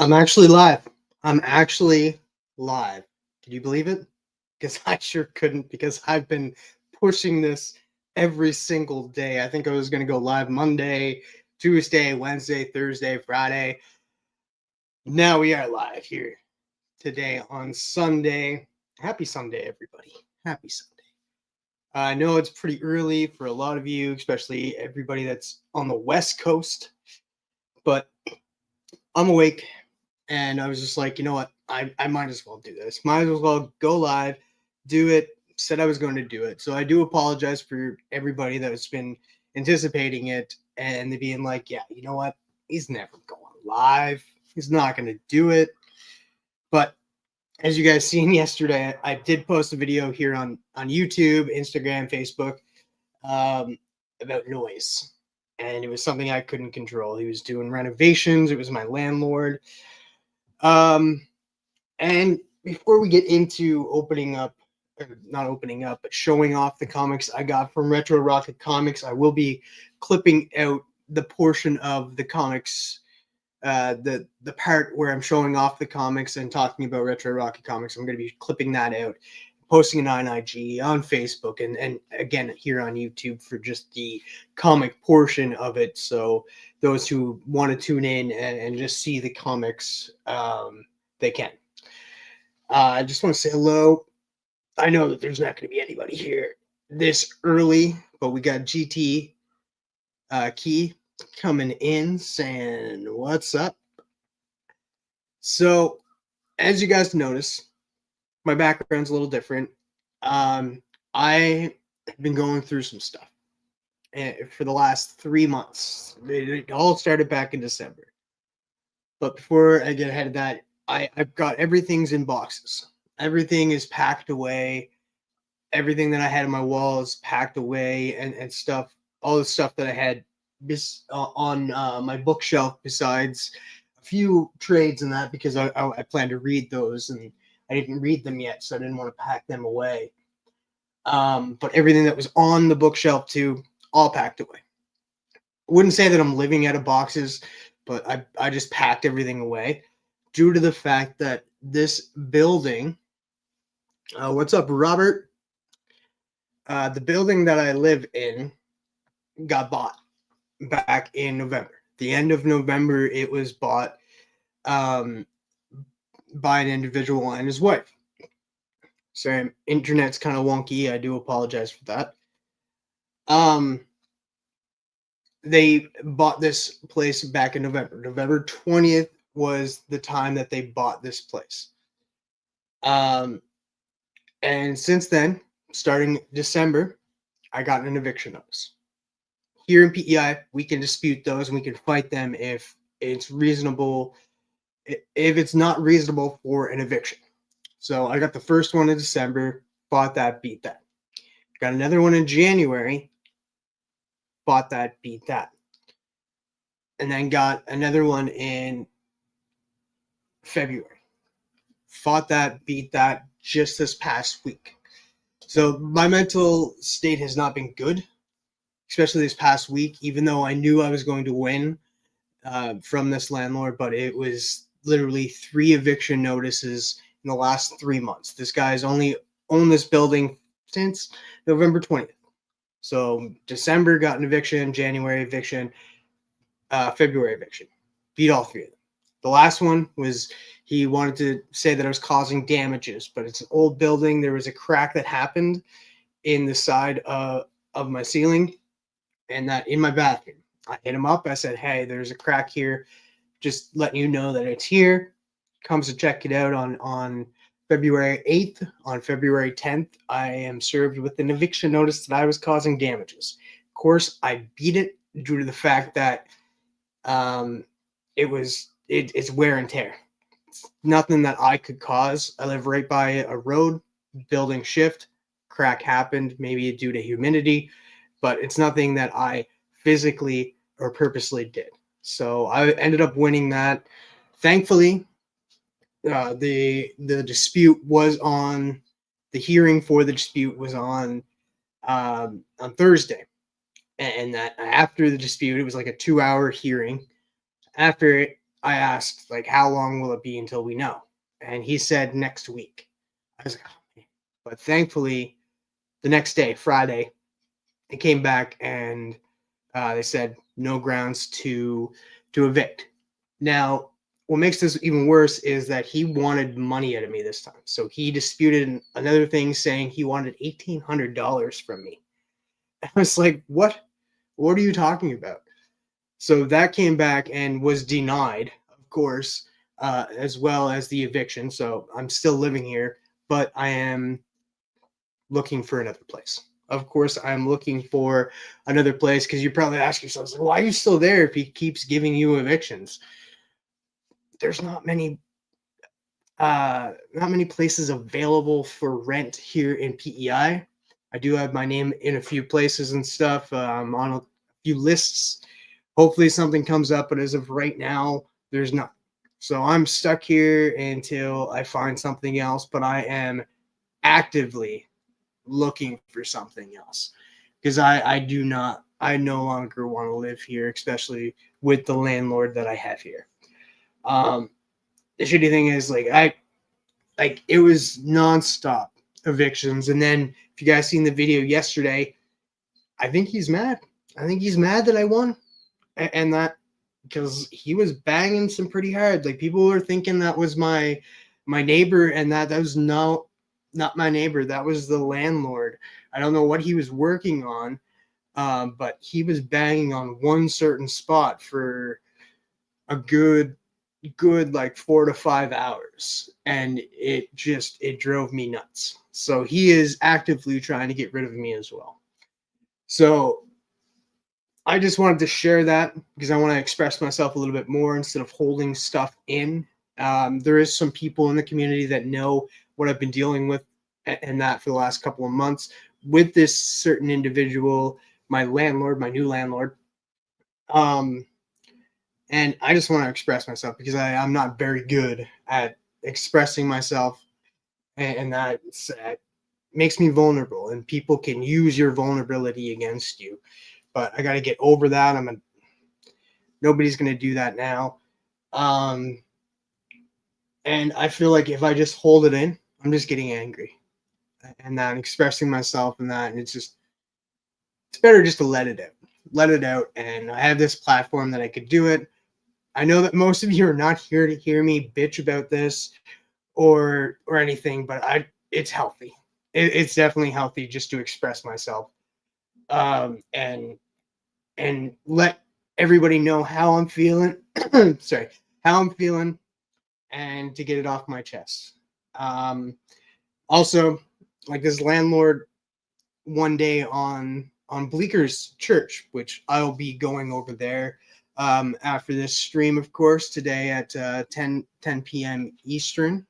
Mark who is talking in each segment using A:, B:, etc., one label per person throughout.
A: I'm actually live. I'm actually live. Can you believe it? Because I sure couldn't, because I've been pushing this every single day. I think I was going to go live Monday, Tuesday, Wednesday, Thursday, Friday. Now we are live here today on Sunday. Happy Sunday, everybody. Happy Sunday. I know it's pretty early for a lot of you, especially everybody that's on the West Coast, but I'm awake. And I was just like, you know what? I might as well do this. Might as well go live, do it. Said I was going to do it. So I do apologize for everybody that's been anticipating it and they being like, yeah, you know what? He's never going live. He's not going to do it. But as you guys seen yesterday, I did post a video here on YouTube, Instagram, Facebook um, about noise. And it was something I couldn't control. He was doing renovations. It was my landlord. Um, And before we get into opening up, or not opening up, but showing off the comics I got from Retro Rocket Comics, I will be clipping out the portion of the comics, the part where I'm showing off the comics and talking about Retro Rocket Comics. I'm going to be clipping that out, posting it on IG, on Facebook, and again here on YouTube for just the comic portion of it. So those who want to tune in and just see the comics, they can. I just want to say hello. I know that there's not going to be anybody here this early, but we got GT Key coming in saying, "What's up?" So, as you guys notice, my background's a little different. I have been going through some stuff for the last 3 months. It all started back in December. But before I get ahead of that, I've got everything's in boxes. Everything is packed away. Everything that I had on my walls packed away and stuff, all the stuff that I had on my bookshelf, besides a few trades and that, because I plan to read those and I didn't read them yet, so I didn't want to pack them away. But everything that was on the bookshelf too, all packed away. I wouldn't say that I'm living out of boxes, but I just packed everything away due to the fact that this building, what's up, Robert? The building that I live in got bought back in November. The end of November, it was bought um, by an individual and his wife. Sorry, internet's kind of wonky. I do apologize for that. They bought this place back in November. November 20th was the time that they bought this place. And since then, starting December, I got an eviction notice. Here in PEI, we can dispute those and we can fight them if it's reasonable, if it's not reasonable for an eviction. So I got the first one in December, fought that, beat that. Got another one in January, fought that, beat that. And then got another one in February. Fought that, beat that just this past week. So my mental state has not been good, especially this past week, even though I knew I was going to win from this landlord, but it was literally 3 eviction notices in the last 3 months. This guy's only owned this building since November 20th. So December got an eviction, January eviction, February eviction. Beat all 3 of them. The last one was he wanted to say that I was causing damages, but it's an old building. There was a crack that happened in the side of my ceiling and that in my bathroom. I hit him up. I said, "Hey, there's a crack here. Just letting you know that it's here." Comes to check it out on February 8th. On February 10th, I am served with an eviction notice that I was causing damages. Of course, I beat it due to the fact that it's wear and tear. It's nothing that I could cause. I live right by a road, building shift, crack happened, maybe due to humidity, but it's nothing that I physically or purposely did. So I ended up winning that. Thankfully, the dispute was on the hearing for the dispute was on Thursday, and that after the dispute, it was like a 2-hour hearing. After it, I asked, like, how long will it be until we know? And he said next week. I was like, oh, man. But thankfully, the next day, Friday, they came back and they said no grounds to evict. Now, what makes this even worse is that he wanted money out of me this time. So he disputed another thing, saying he wanted $1,800 from me. I was like, what? What are you talking about? So that came back and was denied, of course, as well as the eviction. So I'm still living here, but I am looking for another place. Of course, I'm looking for another place because you probably ask yourselves, like, why are you still there if he keeps giving you evictions? There's not many places available for rent here in PEI. I do have my name in a few places and stuff. On a few lists. Hopefully something comes up, but as of right now, there's not. So I'm stuck here until I find something else, but I am actively looking for something else because I no longer want to live here, especially with the landlord that I have here. Um, the shitty thing is, like it was nonstop evictions, and then if you guys seen the video yesterday, I think he's mad. I think he's mad that I won, and that because he was banging some pretty hard. Like people were thinking that was my neighbor, and that was not my neighbor. That was the landlord. I don't know what he was working on, but he was banging on one certain spot for a good like 4 to 5 hours, and it drove me nuts. So he is actively trying to get rid of me as well. So I just wanted to share that because I want to express myself a little bit more instead of holding stuff in. There is some people in the community that know what I've been dealing with and that for the last couple of months with this certain individual, my landlord, my new landlord. Um, and I just want to express myself because I'm not very good at expressing myself, and that makes me vulnerable, and people can use your vulnerability against you. But I got to get over that. Nobody's going to do that now. Um, and I feel like if I just hold it in, I'm just getting angry and that expressing myself and that. And it's better just to let it out. And I have this platform that I could do it. I know that most of you are not here to hear me bitch about this or anything, but it's healthy. It's definitely healthy just to express myself. And let everybody know how I'm feeling. Sorry, how I'm feeling, and to get it off my chest. Um, Also, like this landlord, one day on Bleeker's Church, which I'll be going over there after this stream, of course, today at 10 p.m. Eastern.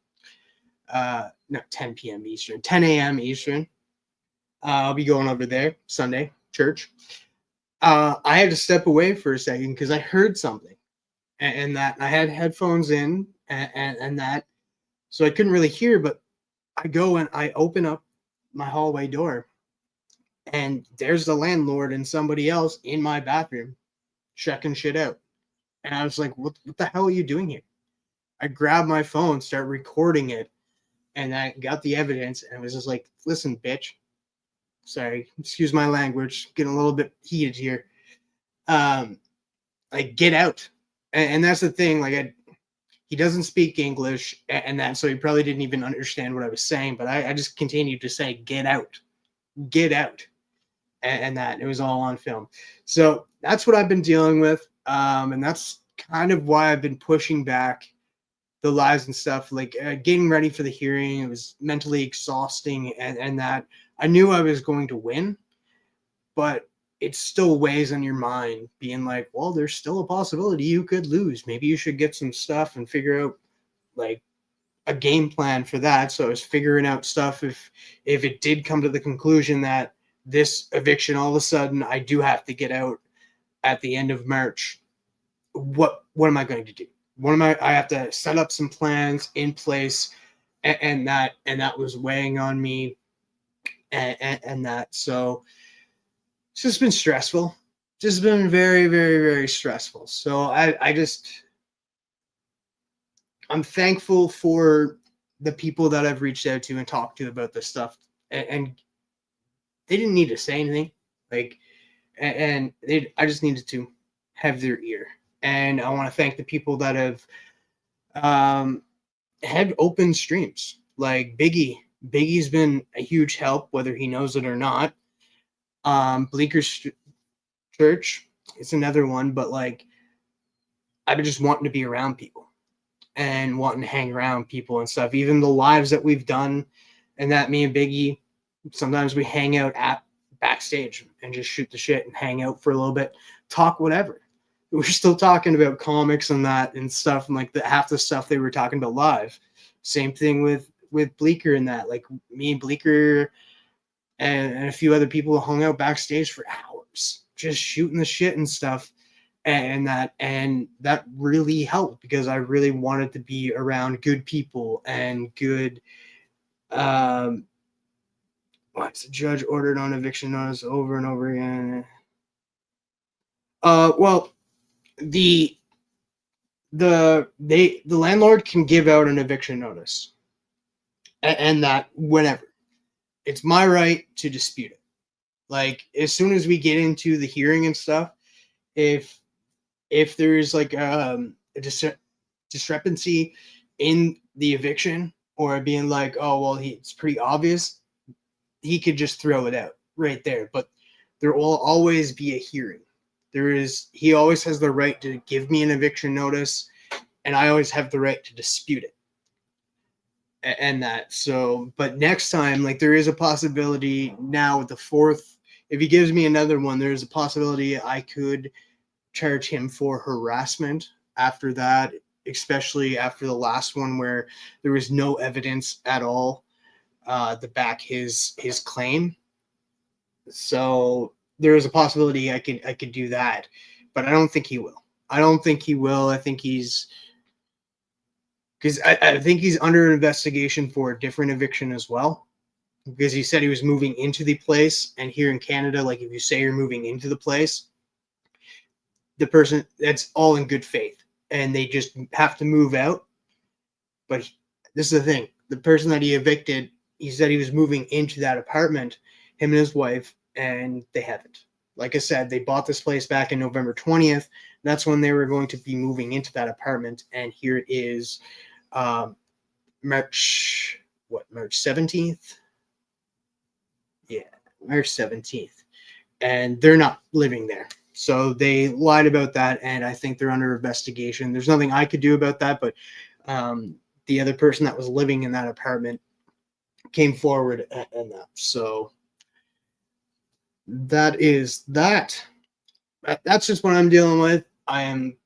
A: No, 10 p.m. Eastern, 10 a.m. Eastern. I'll be going over there Sunday church. I had to step away for a second because I heard something, and that I had headphones in, and that, so I couldn't really hear. But I go and I open up my hallway door, and there's the landlord and somebody else in my bathroom checking shit out. And I was like, what the hell are you doing here? I grabbed my phone, start recording it, and I got the evidence, and it was just like, listen, bitch. Sorry, excuse my language, getting a little bit heated here. Like, get out. And that's the thing, he doesn't speak English, and that, so he probably didn't even understand what I was saying, but I just continued to say, get out, get out. And that, it was all on film. So that's what I've been dealing with. And that's kind of why I've been pushing back the lives and stuff, like getting ready for the hearing. It was mentally exhausting, and that I knew I was going to win, but it still weighs on your mind, being like, well, there's still a possibility you could lose. Maybe you should get some stuff and figure out like a game plan for that. So I was figuring out stuff if it did come to the conclusion that this eviction, all of a sudden I do have to get out at the end of March, what am I going to do? I have to set up some plans in place, and that was weighing on me, and that, so it's just been stressful. Just been very, very, very stressful. So I just I'm thankful for the people that I've reached out to and talked to about this stuff, and they didn't need to say anything, like, and I just needed to have their ear. And I want to thank the people that have um, had open streams, like Biggie. Biggie's been a huge help, whether he knows it or not. Bleecker Church is another one, but like, I've been just wanting to be around people and wanting to hang around people and stuff. Even the lives that we've done, and that me and Biggie, sometimes we hang out at backstage and just shoot the shit and hang out for a little bit, talk whatever. We're still talking about comics and that and stuff, and like half the stuff they were talking about live. Same thing with Bleecker and that. Like me and Bleecker and a few other people hung out backstage for hours, just shooting the shit and stuff. And that really helped because I really wanted to be around good people and good. What's the judge ordered on eviction notice over and over again? Well, the landlord can give out an eviction notice, and that whenever. It's my right to dispute it. Like as soon as we get into the hearing and stuff, if there's like a discrepancy in the eviction or being like, oh well, it's pretty obvious, he could just throw it out right there. But there will always be a hearing. He always has the right to give me an eviction notice, and I always have the right to dispute it. And that, so, but next time, like there is a possibility now with the fourth, if he gives me another one, there's a possibility I could charge him for harassment after that, especially after the last one where there was no evidence at all to back his claim. So there is a possibility I could do that, but I don't think he will. I think he's because I think he's under investigation for a different eviction as well. Because he said he was moving into the place, and here in Canada, like if you say you're moving into the place, the person, that's all in good faith, and they just have to move out. But this is the thing: the person that he evicted, he said he was moving into that apartment, him and his wife, and they haven't. Like I said, they bought this place back in November 20th. That's when they were going to be moving into that apartment, and here it is. March 17th? Yeah, March 17th. And they're not living there. So they lied about that, and I think they're under investigation. There's nothing I could do about that, but the other person that was living in that apartment came forward and that. So that is that. That's just what I'm dealing with. I am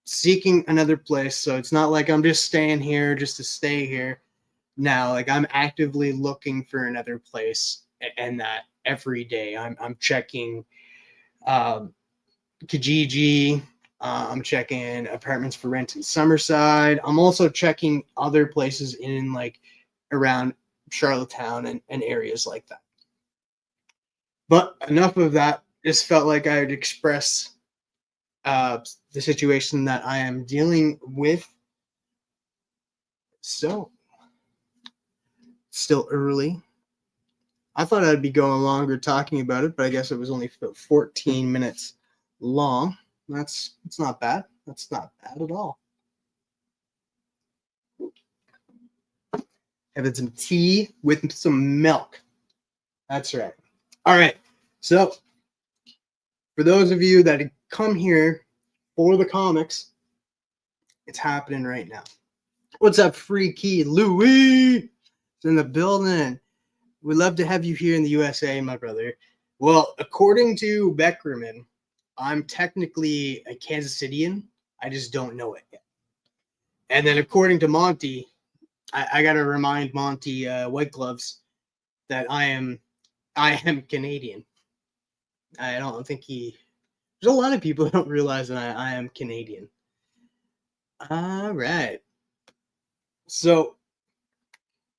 A: seeking another place, so it's not like I'm just staying here just to stay here. Now, like I'm actively looking for another place, and that every day I'm checking Kijiji. I'm checking apartments for rent in Summerside. I'm also checking other places in like around Charlottetown and areas like that. But enough of that. Just felt like I would express the situation that I am dealing with. So, still early. I thought I'd be going longer talking about it, but I guess it was only about 14 minutes long. It's not bad. That's not bad at all. Having some tea with some milk. That's right. All right. So, for those of you that come here for the comics, it's happening right now. What's up, Freaky Louis? It's in the building. We'd love to have you here in the USA, my brother. Well, according to Beckerman, I'm technically a Kansas Cityan. I just don't know it yet. And then according to Monty, I got to remind Monty White Gloves that I am Canadian. I don't think there's a lot of people that don't realize that I am Canadian. All right. So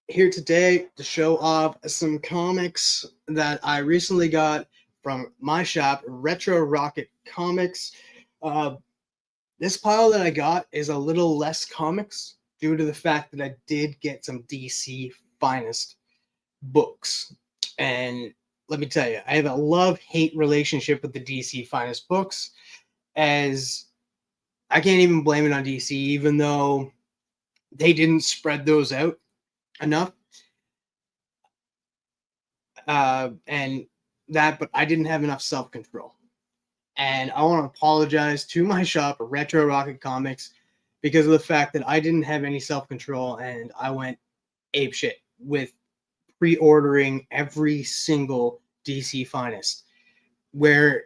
A: here today to show off some comics that I recently got from my shop, Retro Rocket Comics. This pile that I got is a little less comics due to the fact that I did get some DC Finest books. And let me tell you, I have a love-hate relationship with the DC Finest books, as I can't even blame it on DC, even though they didn't spread those out enough. And that, but I didn't have enough self-control. And I want to apologize to my shop, Retro Rocket Comics, because of the fact that I didn't have any self-control and I went apeshit with pre-ordering every single DC Finest. Where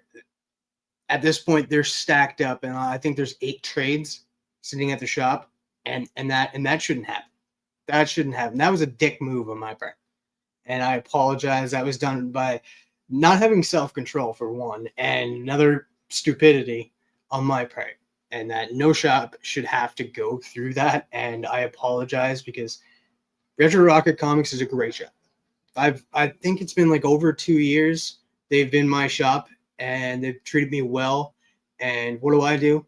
A: at this point they're stacked up, and I think there's 8 trades sitting at the shop, and that shouldn't happen. That shouldn't happen. That was a dick move on my part, and I apologize. That was done by not having self-control for one, and another stupidity on my part, and that no shop should have to go through that. And I apologize, because Retro Rocket Comics is a great shop. I think it's been like over 2 years they've been my shop, and they've treated me well. And what do?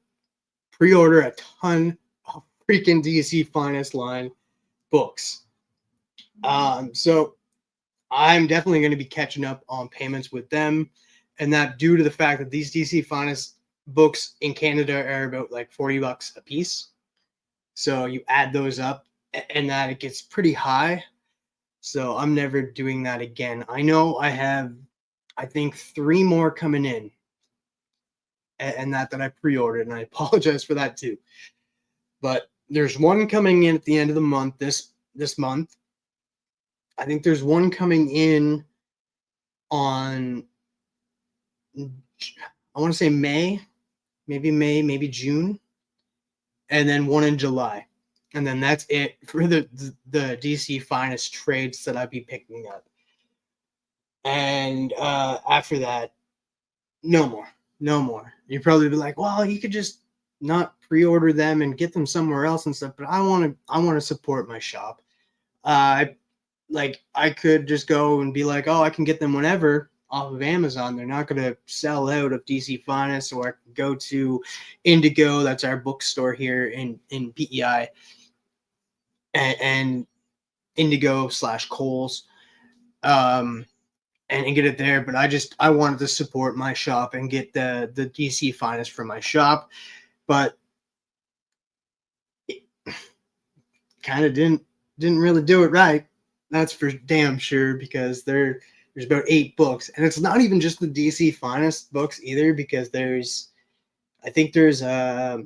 A: Pre-order a ton of freaking DC Finest line books. So I'm definitely going to be catching up on payments with them, and that due to the fact that these DC Finest books in Canada are about like $40 a piece. So you add those up, and that it gets pretty high. So I'm never doing that again. I know I have, I think, 3 more coming in, and that I pre-ordered, and I apologize for that too. But there's one coming in at the end of the month, this month. I think there's one coming in on, I want to say May, maybe June, and then one in July. And then that's it for the DC Finest trades that I'd be picking up. And after that, no more. You'd probably be like, well, you could just not pre-order them and get them somewhere else and stuff. But I want to support my shop. I could just go and be like, oh, I can get them whenever off of Amazon. They're not going to sell out of DC Finest, or I can go to Indigo. That's our bookstore here in PEI, and Indigo / Kohl's, and get it there. But I wanted to support my shop and get the DC Finest from my shop, but it kind of didn't really do it right. That's for damn sure, because there's about 8 books, and it's not even just the DC Finest books either, because I think there's a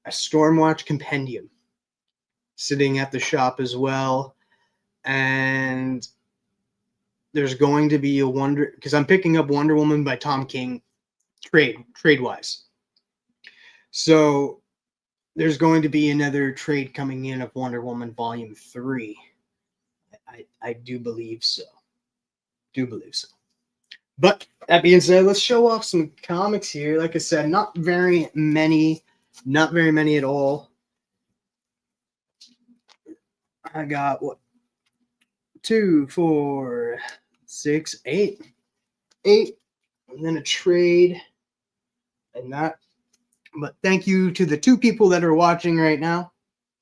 A: Stormwatch compendium sitting at the shop as well, and there's going to be because I'm picking up Wonder Woman by Tom King trade wise. So there's going to be another trade coming in of Wonder Woman Volume 3. I do believe so. But that being said, let's show off some comics here. Like I said, not very many at all. I got 2, 4, 6, 8, and then a trade, and that. But thank you to the 2 people that are watching right now.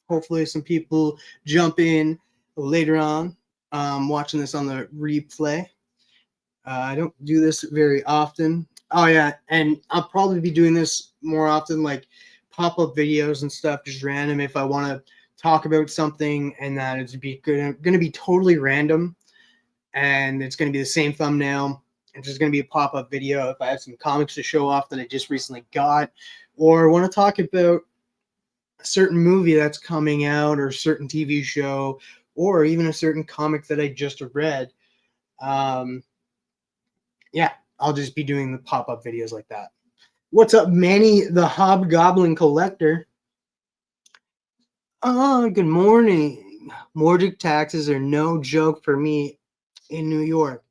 A: Hopefully some people jump in later on, watching this on the replay. I don't do this very often. Oh yeah, and I'll probably be doing this more often, like pop-up videos and stuff, just random, if I want to talk about something, and that it's going to be totally random, and it's going to be the same thumbnail. It's just going to be a pop-up video if I have some comics to show off that I just recently got, or want to talk about a certain movie that's coming out, or a certain TV show, or even a certain comic that I just read. Yeah, I'll just be doing the pop-up videos like that. What's up, Manny the Hobgoblin Collector? Oh, good morning. Mortgage taxes are no joke for me in New York,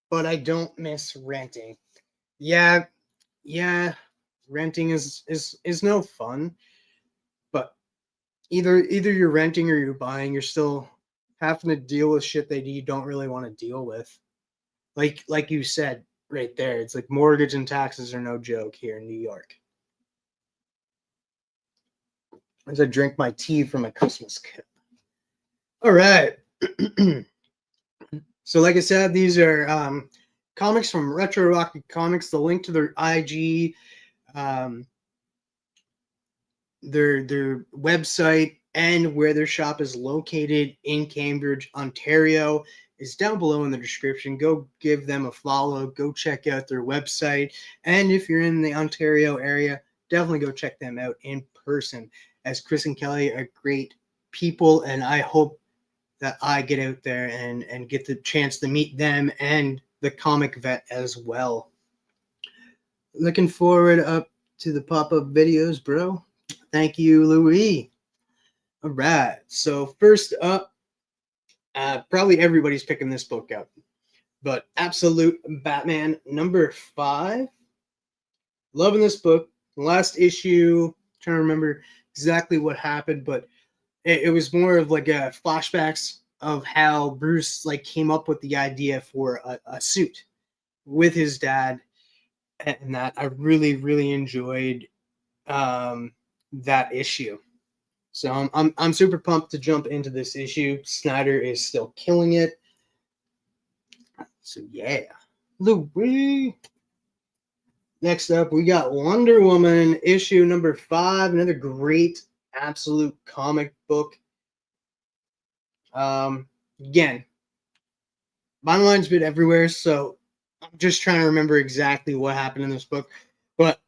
A: but I don't miss renting. Yeah, renting is no fun, but either you're renting or you're buying, you're still having to deal with shit that you don't really want to deal with. Like you said right there, it's like mortgage and taxes are no joke here in New York. as I drink my tea from my Christmas cup. All right. So, like I said, these are comics from Retro Rocket Comics. The link to their IG, um, their website, and where their shop is located in Cambridge, Ontario, is down below in the description. Go give them a follow. Go check out their website. And if you're in the Ontario area, definitely go check them out in person, as Chris and Kelly are great people, and I hope that I get out there and get the chance to meet them and the comic vet as well. Looking forward up to the pop-up videos, bro. Thank you, Louis. All right. So first up, probably everybody's picking this book up, but Absolute Batman #5. Loving this book. The last issue, trying to remember exactly what happened, but it was more of like a flashbacks of how Bruce like came up with the idea for a suit with his dad, and that I really enjoyed that issue. So I'm super pumped to jump into this issue. Snyder is still killing it. So yeah, Louis. Next up, we got Wonder Woman issue #5. Another great absolute comic book. Again, my mind's been everywhere, so I'm just trying to remember exactly what happened in this book. But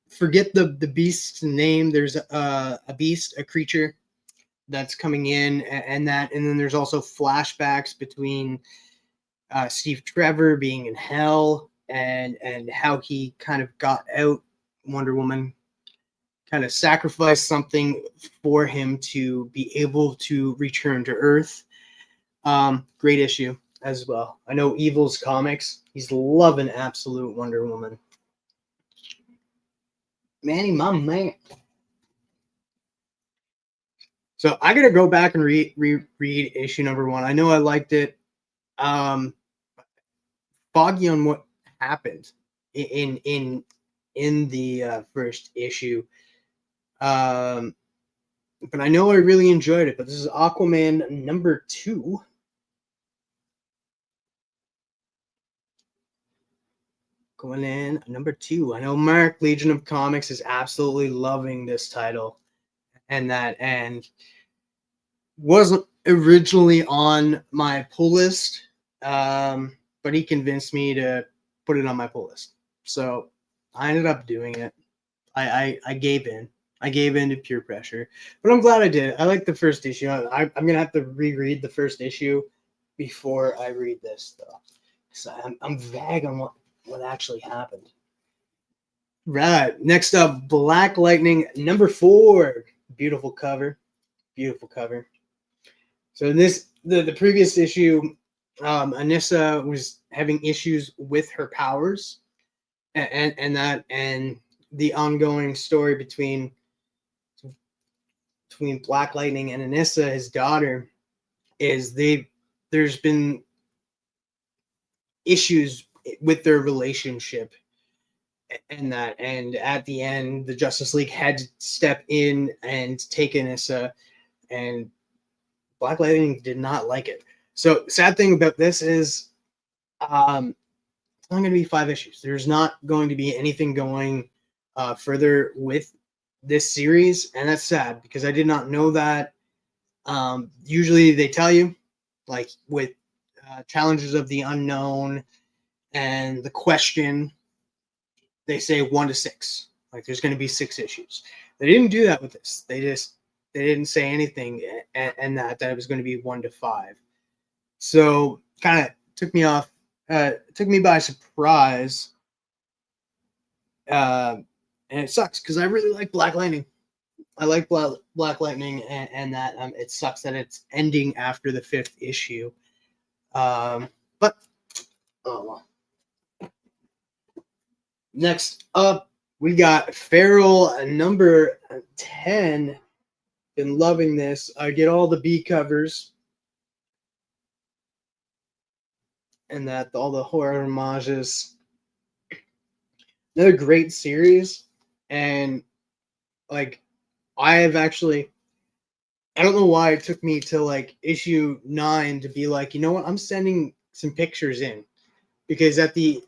A: forget the beast's name. There's a beast, a creature that's coming in, and then there's also flashbacks between Steve Trevor being in hell and how he kind of got out. Wonder Woman kind of sacrificed something for him to be able to return to Earth. Great issue as well. I know Evil's comics. He's loving Absolute Wonder Woman. Manny, my man. So I gotta go back and read issue #1. I know I liked it. Foggy on what happened in the first issue. But I know I really enjoyed it. But this is Aquaman #2. Going in #2. I know Mark, Legion of Comics, is absolutely loving this title, and wasn't originally on my pull list, but he convinced me to put it on my pull list. So I ended up doing it. I gave in. I gave in to peer pressure, but I'm glad I did. I like the first issue. I'm gonna have to reread the first issue before I read this, though. So I'm vague on what actually happened. Right. Next up, Black Lightning #4. Beautiful cover. Beautiful cover. So in the previous issue, Anissa was having issues with her powers, and the ongoing story between Black Lightning and Anissa, his daughter, is there's been issues with their relationship, and at the end the Justice League had to step in and take Anissa, and Black Lightning did not like it. So sad thing about this is it's only going to be 5 issues. There's not going to be anything going further with this series, and that's sad because I did not know that. Usually they tell you, like with Challenges of the Unknown and The Question, they say 1 to 6. Like there's going to be 6 issues. They didn't do that with this. They didn't say anything, and that it was going to be 1 to 5. So kind of took me off, took me by surprise. And it sucks because I really like Black Lightning. I like Black Lightning, and that it sucks that it's ending after the 5th issue. But oh well. Next up, we got Feral #10. Been loving this. I get all the B covers, and that all the horror homages. Another great series, and like I have actually, I don't know why it took me to like issue 9 to be like, you know what, I'm sending some pictures in, because at the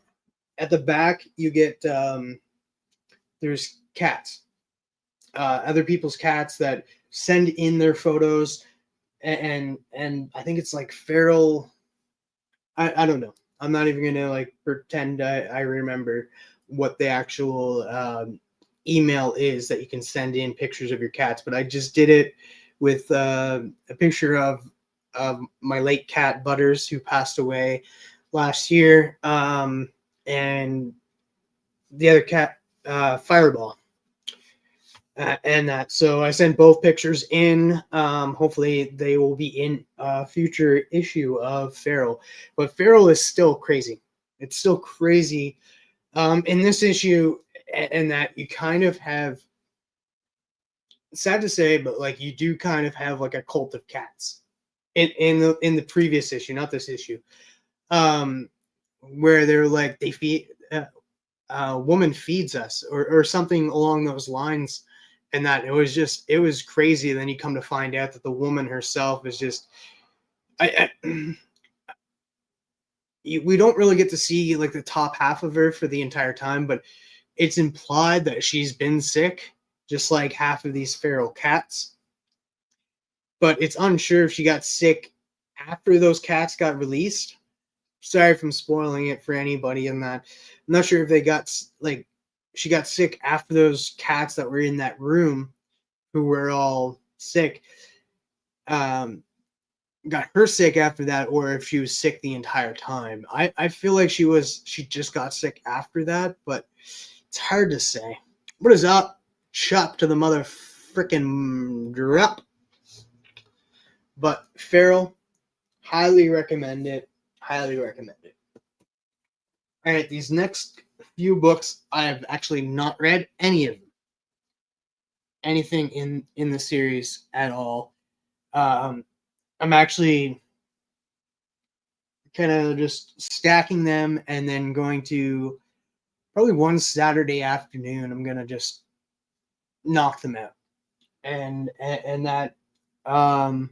A: back you get there's cats, other people's cats that send in their photos, and I think it's like feral. I don't know. I'm not even gonna like pretend I remember what the actual email is that you can send in pictures of your cats, but I just did it with a picture of my late cat Butters, who passed away last year, and the other cat Fireball. And that, so I sent both pictures in. Hopefully they will be in a future issue of Feral, but Feral is still crazy. It's still crazy in this issue, and that you kind of have, sad to say, but like you do kind of have like a cult of cats in the previous issue, not this issue, um, where they're like they feed a woman feeds us, or something along those lines, and that it was crazy. And then you come to find out that the woman herself is just, I we don't really get to see like the top half of her for the entire time, but it's implied that she's been sick, just like half of these feral cats. But it's unsure if she got sick after those cats got released. Sorry if I'm spoiling it for anybody in that. I'm not sure if they got like she got sick after those cats that were in that room, who were all sick, um, got her sick after that, or if she was sick the entire time. I feel like she just got sick after that, but it's hard to say. What is up? Chop to the mother frickin' drop. But Feral, highly recommend it. Highly recommend it. All right, these next few books I have actually not read any of them, anything in the series at all. I'm actually kind of just stacking them, and then going to, probably one Saturday afternoon, I'm gonna just knock them out, and that. Um,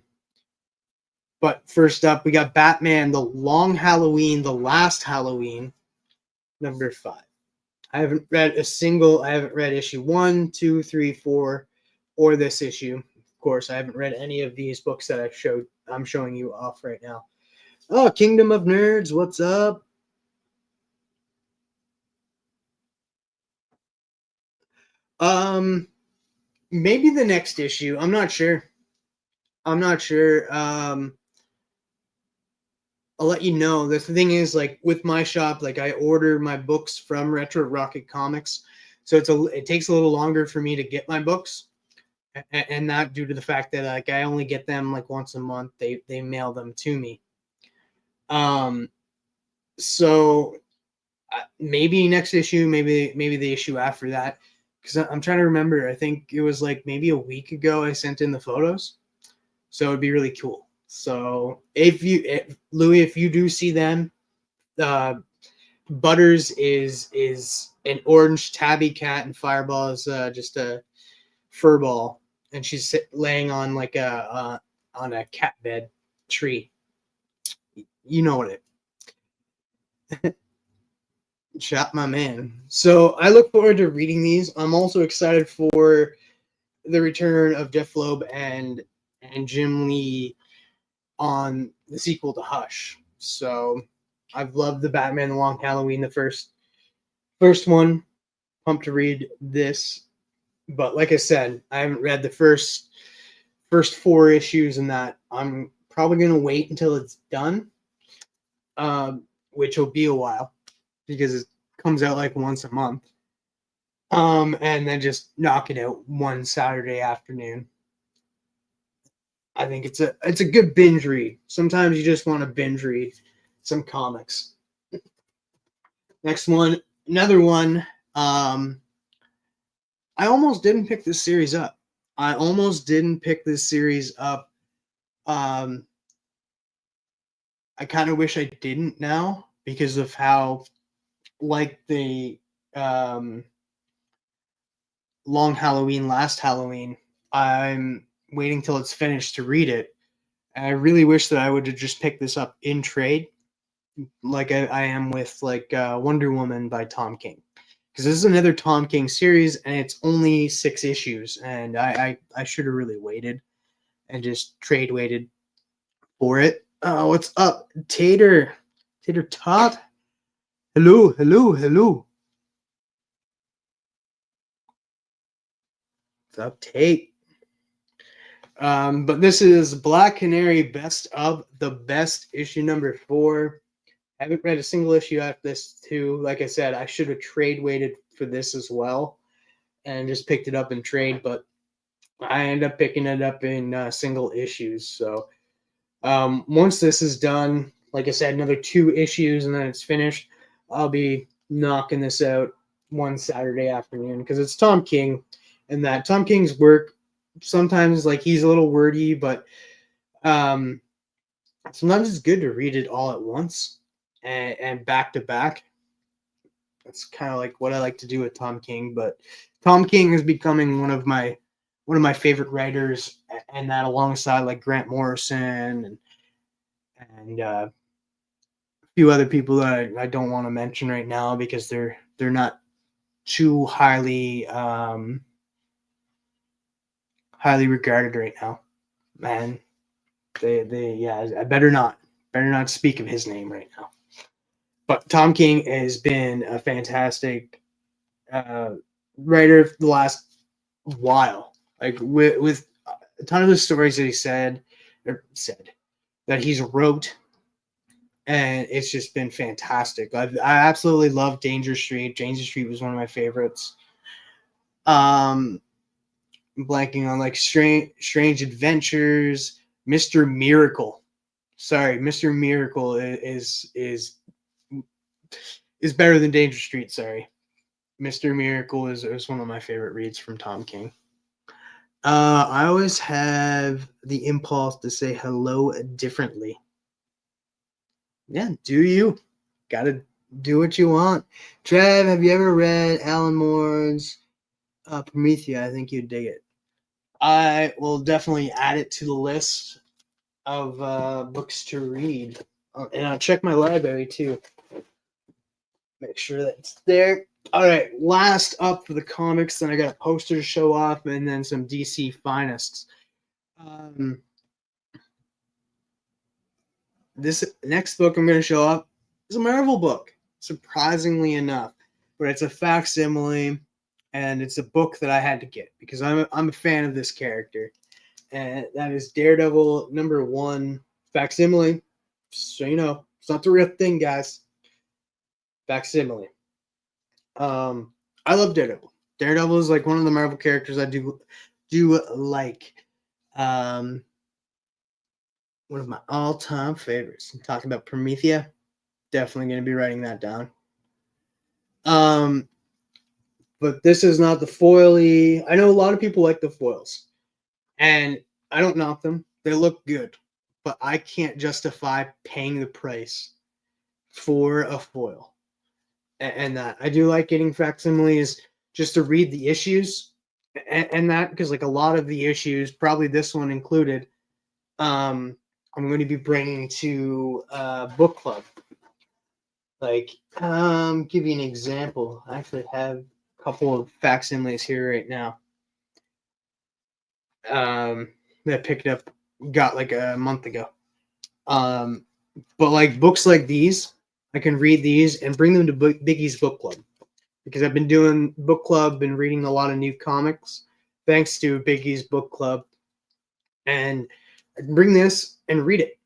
A: but first up, we got Batman: The Long Halloween, The Last Halloween, number 5. I haven't read issue 1, 2, 3, 4, or this issue. Of course, I haven't read any of these books that I'm showing you off right now. Oh, Kingdom of Nerds, what's up? Um, Maybe the next issue. I'm not sure. I'm not sure. I'll let you know. The thing is, like with my shop, like I order my books from Retro Rocket Comics, so it takes a little longer for me to get my books, and not due to the fact that like I only get them like once a month. They mail them to me. Um, so maybe next issue, maybe the issue after that, because I'm trying to remember. I think it was like maybe a week ago I sent in the photos, so it'd be really cool. So if Louis, if you do see them, uh, Butters is an orange tabby cat, and Fireball is just a fur ball, and she's laying on like a on a cat bed tree. You know what it. Chap, my man. So I look forward to reading these. I'm also excited for the return of Jeff Loeb and Jim Lee on the sequel to Hush. So I've loved the Batman The Long Halloween, the first one. Pumped to read this. But like I said, I haven't read the first 4 issues, and that I'm probably gonna wait until it's done, which will be a while because it comes out like once a month. And then just knock it out one Saturday afternoon. I think it's a good binge read. Sometimes you just want to binge read some comics. Next one, another one. I almost didn't pick this series up. I almost didn't pick this series up. Um, I kind of wish I didn't now, because of how like the um, Long Halloween, Last Halloween. I'm waiting till it's finished to read it. And I really wish that I would have just picked this up in trade, like I am with like Wonder Woman by Tom King, because this is another Tom King series, and it's only 6 issues, and I should have really waited and just trade waited for it. What's up, Tater Tot? Hello, hello, hello. What's up, Tate? But this is Black Canary Best of the Best, issue number 4. I haven't read a single issue after this too. Like I said, I should have trade waited for this as well and just picked it up in trade, but I ended up picking it up in single issues. So once this is done, like I said, another 2 issues and then it's finished, I'll be knocking this out one Saturday afternoon because it's Tom King, and that Tom King's work sometimes, like, he's a little wordy, but sometimes it's good to read it all at once and back to back. That's kind of like what I like to do with Tom King. But Tom King is becoming one of my favorite writers, and that alongside like Grant Morrison and a few other people that I don't want to mention right now because they're not too highly regarded right now. Man, I better not speak of his name right now. But Tom King has been a fantastic writer for the last while. Like with a ton of the stories that he said that he's wrote, and it's just been fantastic. I absolutely love Danger Street. Danger Street was one of my favorites. I'm blanking on like Strange Adventures, Mr. Miracle. Sorry, Mr. Miracle is better than Danger Street. Sorry, Mr. Miracle is one of my favorite reads from Tom King. I always have the impulse to say hello differently. Yeah, do you? Gotta do what you want. Trev, have you ever read Alan Moore's Promethea? I think you'd dig it. I will definitely add it to the list of books to read. And I'll check my library too. Make sure that it's there. All right, last up for the comics. Then I got a poster to show off, and then some DC Finest. This next book I'm going to show off is a Marvel book, surprisingly enough, but it's a facsimile, and it's a book that I had to get because I'm a fan of this character, and that is Daredevil #1 facsimile. So you know, it's not the real thing, guys. Facsimile. I love Daredevil. Daredevil is like one of the Marvel characters I do like. One of my all-time favorites. I'm talking about Promethea. Definitely going to be writing that down. But this is not the foily. I know a lot of people like the foils, and I don't knock them. They look good, but I can't justify paying the price for a foil. And that I do like getting facsimiles just to read the issues, and that because like a lot of the issues, probably this one included, I'm going to be bringing to book club. Like, give you an example. I actually have a couple of facsimiles here right now. That I picked up, got like a month ago. But like books like these, I can read these and bring them to Biggie's book club because I've been doing book club, been reading a lot of new comics thanks to Biggie's book club, and I can bring this and read it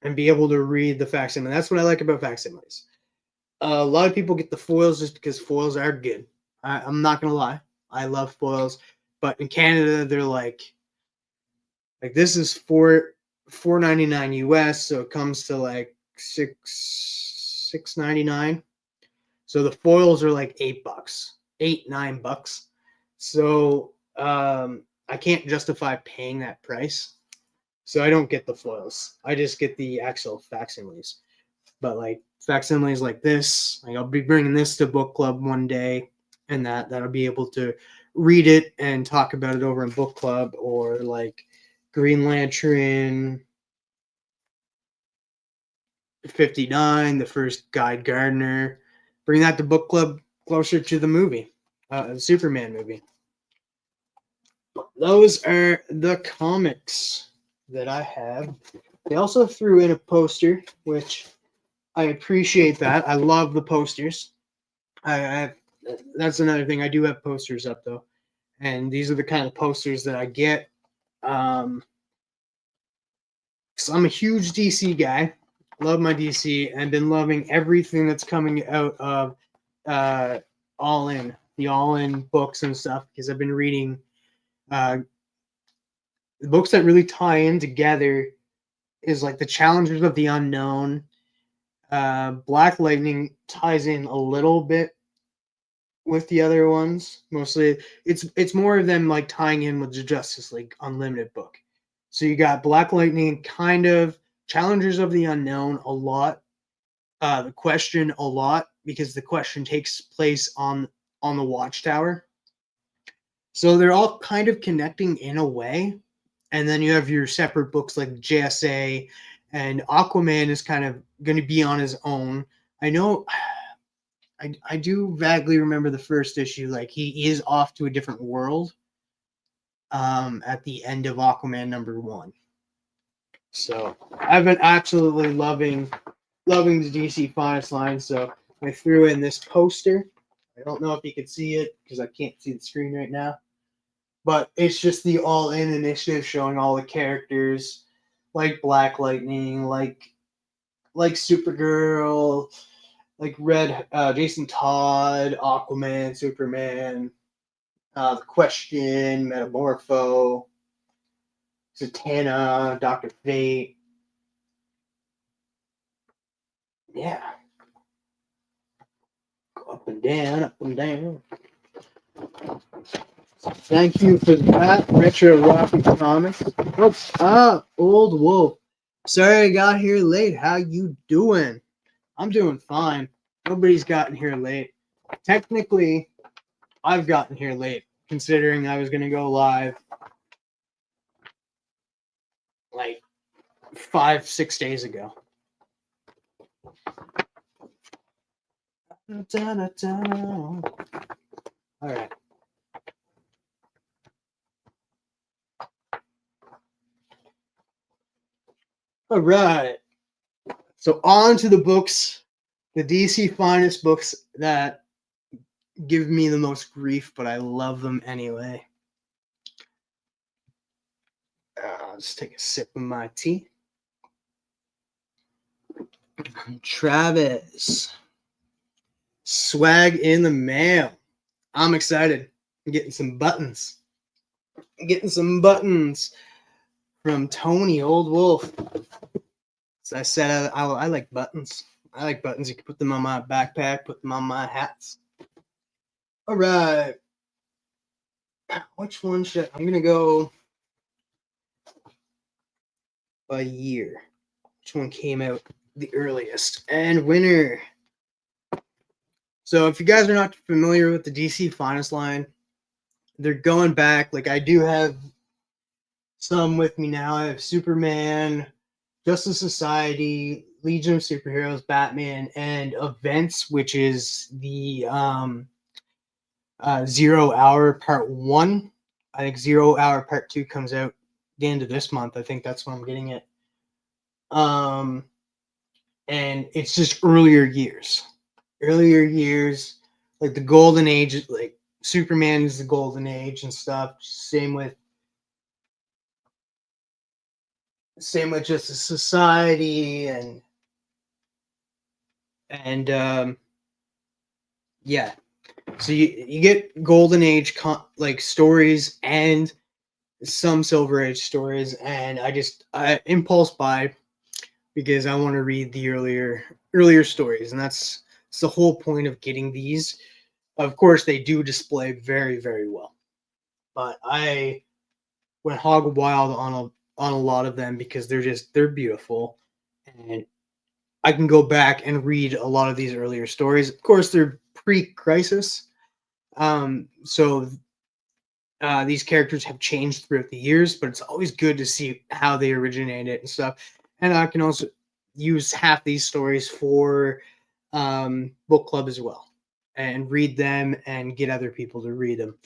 A: and be able to read the facsimile. That's what I like about facsimiles. A lot of people get the foils just because foils are good. I'm not gonna lie, I love foils, but in Canada they're like this is $4.99 US, so it comes to like $6.99. So the foils are like $8, $9. So I can't justify paying that price. So I don't get the foils. I just get the actual facsimiles. But like facsimiles like this, like I'll be bringing this to book club one day, and that'll be able to read it and talk about it over in book club, or like Green Lantern 59, the first Guide Gardner. Bring that to book club closer to the movie, the Superman movie. Those are the comics that I have. They also threw in a poster, which I appreciate that. I love the posters. I that's another thing. I do have posters up though, and these are the kind of posters that I get. So I'm a huge DC guy. Love my DC, and been loving everything that's coming out of the All In books and stuff, because I've been reading the books that really tie in together is like the Challengers of the Unknown. Black Lightning ties in a little bit with the other ones. Mostly, it's more of them like tying in with the Justice League Unlimited book. So you got Black Lightning, kind of Challengers of the Unknown a lot. The Question a lot, because the Question takes place on the Watchtower. So they're all kind of connecting in a way. And then you have your separate books like JSA, and Aquaman is kind of going to be on his own. I know, I do vaguely remember the first issue, like he is off to a different world at the end of Aquaman #1. So I've been absolutely loving the DC Finest line. So I threw in this poster. I don't know if you can see it because I can't see the screen right now. But it's just the All In initiative, showing all the characters like Black Lightning, like Supergirl, like Jason Todd, Aquaman, Superman, The Question, Metamorpho, Zatanna, Dr. Fate. Yeah. Go up and down, up and down. Thank you for that, Retro Rocky Comics. What's up, Old Wolf? Sorry I got here late. How you doing? I'm doing fine. Nobody's gotten here late. Technically, I've gotten here late, considering I was going to go live like 5-6 days ago. All right. All right. So on to the books, the DC Finest books that give me the most grief, but I love them anyway. I'll just take a sip of my tea. Travis. Swag in the mail. I'm excited. I'm getting some buttons. From Tony Old Wolf. So I said I like buttons. I like buttons. You can put them on my backpack, put them on my hats. All right. Which one should I'm gonna go by year? Which one came out the earliest? And winner. So if you guys are not familiar with the DC Finest line, they're going back. Like, I do have some with me now. I have Superman, Justice Society, Legion of Superheroes, Batman, and Events, which is the 0 Hour Part 1. I think 0 Hour Part 2 comes out the end of this month. I think that's when I'm getting it. And it's just earlier years, like the golden age, like Superman is the golden age and stuff. Same with Justice Society and yeah. So you get golden age like stories and some silver age stories, and I impulse buy because I want to read the earlier stories, and that's the whole point of getting these. Of course, they do display very, very well, but I went hog wild on a lot of them because they're beautiful, and I can go back and read a lot of these earlier stories. Of course, they're pre-crisis, so These characters have changed throughout the years, but it's always good to see how they originated and stuff. And I can also use half these stories for book club as well, and read them and get other people to read them.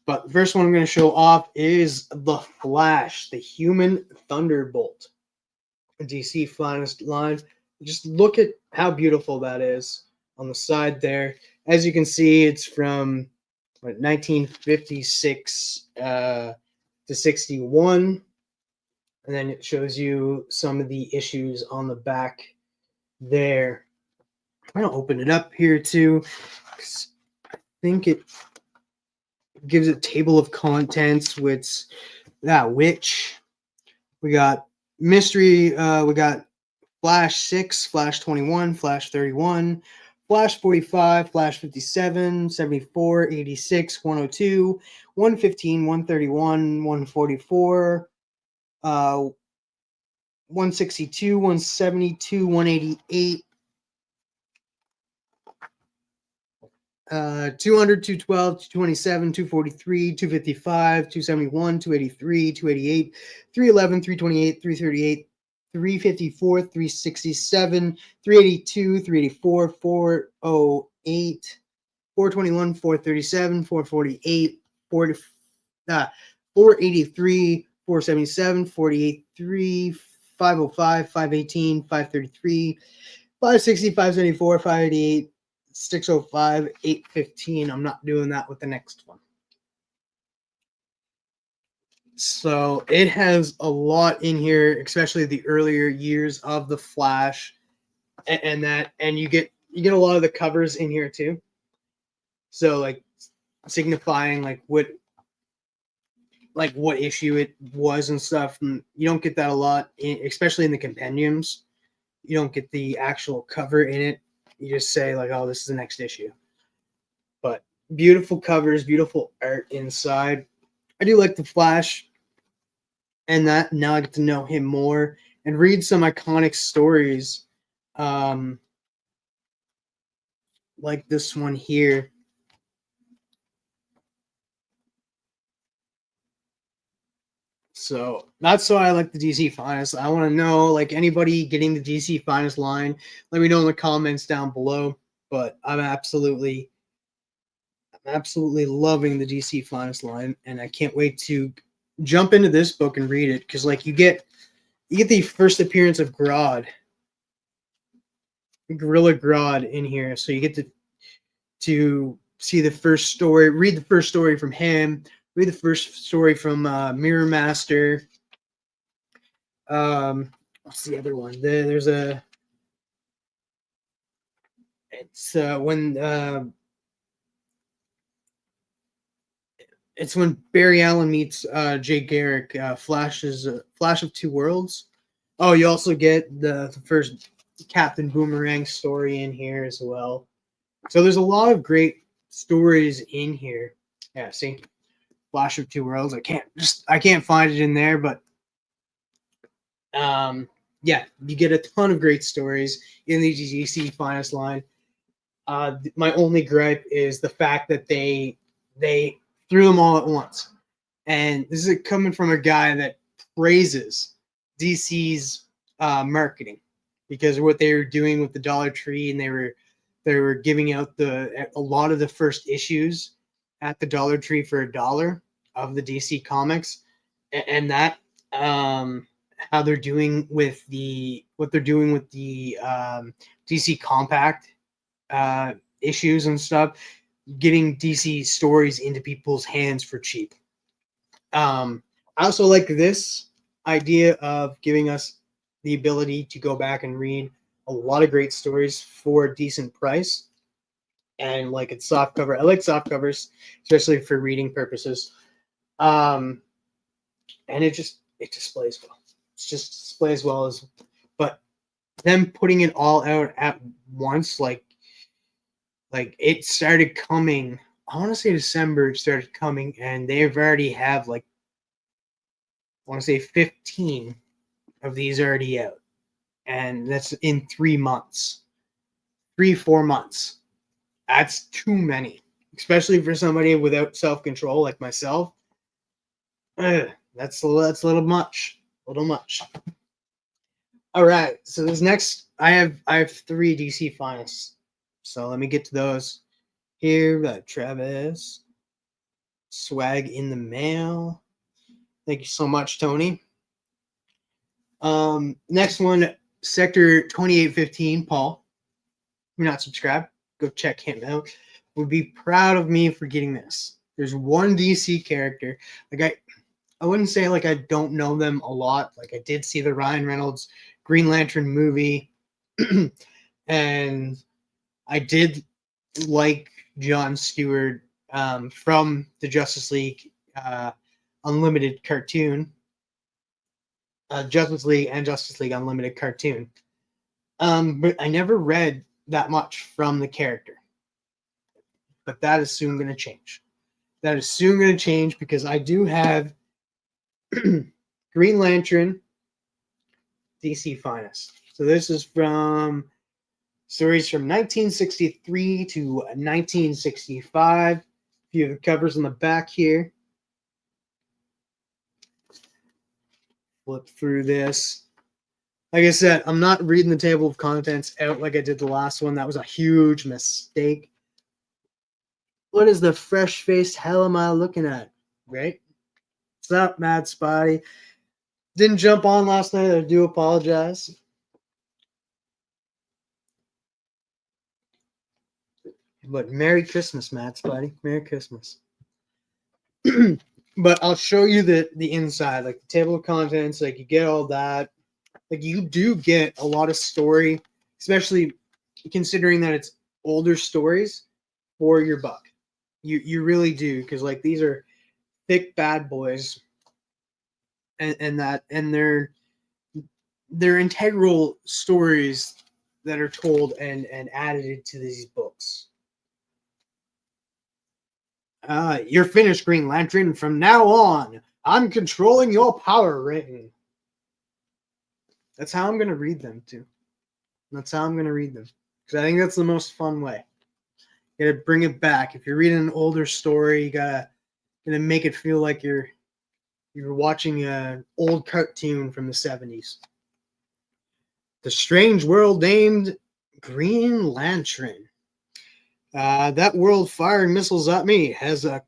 A: But the first one I'm going to show off is The Flash, the Human Thunderbolt, DC finest line. Just look at how beautiful that is on the side there. As you can see, it's from 1956 to 61. And then it shows you some of the issues on the back there. I'm going to open it up here too, 'cause I think it gives a table of contents with that which we got mystery, we got Flash 6, Flash 21, Flash 31, Flash 45, Flash 57, 74, 86, 102, 115, 131, 144, 162, 172, 188, 200, 212, 227, 243, 255, 271, 283, 288, 311, 328, 338, 354, 367, 382, 384, 408, 421, 437, 448, 483, 477, 483, 505, 518, 533, 560, 574, 588, 605, 815. I'm not doing that with the next one. So it has a lot in here, especially the earlier years of the Flash, and you get a lot of the covers in here too. So like signifying like what issue it was and stuff. And you don't get that a lot, especially in the compendiums. You don't get the actual cover in it. You just say like, oh, this is the next issue. But beautiful covers, beautiful art inside. I do like the Flash, and that now I get to know him more and read some iconic stories, like this one here. So that's why I like the DC Finest. I want to know, like, anybody getting the DC Finest line, let me know in the comments down below. But I'm absolutely loving the DC Finest line, and I can't wait to jump into this book and read it, because like you get the first appearance of Grodd, Gorilla Grodd, in here, so you get to see the first story, read the first story from him, read the first story from Mirror Master. What's the other one? There's a. It's when Barry Allen meets Jay Garrick. Flash of Two Worlds. Oh, you also get the first Captain Boomerang story in here as well. So there's a lot of great stories in here. Yeah, see, Flash of Two Worlds. I can't find it in there, but yeah, you get a ton of great stories in the DC Finest line. My only gripe is the fact that they threw them all at once, and this is coming from a guy that praises DC's marketing, because what they were doing with the Dollar Tree, and they were giving out a lot of the first issues at the Dollar Tree for $1 of the DC comics, and that how they're doing with what they're doing with the DC Compact issues and stuff, getting DC stories into people's hands for cheap. I also like this idea of giving us the ability to go back and read a lot of great stories for a decent price. And like it's soft cover. I like soft covers, especially for reading purposes. And it displays well. It just displays well as, but them putting it all out at once, like it started coming. I want to say December it started coming, and they've already have like, I want to say 15 of these already out, and that's in 3 months, 4 months. That's too many, especially for somebody without self-control like myself. That's a little much. A little much. All right. So this next, I have three DC finalists. So let me get to those here. Travis, swag in the mail. Thank you so much, Tony. Next one, Sector 2815, Paul. If you're not subscribed, go check him out. Would be proud of me for getting this. There's one DC character. Like I wouldn't say like I don't know them a lot. Like I did see the Ryan Reynolds Green Lantern movie, and I did like John Stewart from the Justice League Unlimited cartoon, Justice League and Justice League Unlimited cartoon. But I never read that much from the character. But that is soon going to change. That is soon going to change because I do have Green Lantern DC Finest. So this is from stories from 1963 to 1965. A few of the covers on the back here. Flip through this. Like I said, I'm not reading the table of contents out like I did the last one. That was a huge mistake. What is the fresh-faced hell am I looking at? Right? What's up, Mad Spotty? Didn't jump on last night. I do apologize. But Merry Christmas, Mad Spotty. Merry Christmas. But I'll show you the inside, like the table of contents. Like you get all that. Like you do get a lot of story, especially considering that it's older stories for your buck. You really do, because like these are thick bad boys, and they're integral stories that are told and added to these books. You're finished, Green Lantern. From now on, I'm controlling your power ring. That's how I'm gonna read them too. That's how I'm gonna read them, because I think that's the most fun way. You gotta bring it back. If you're reading an older story, you gotta make it feel like you're watching an old cartoon from the 70s. The strange world named Green Lantern. That world firing missiles at me has a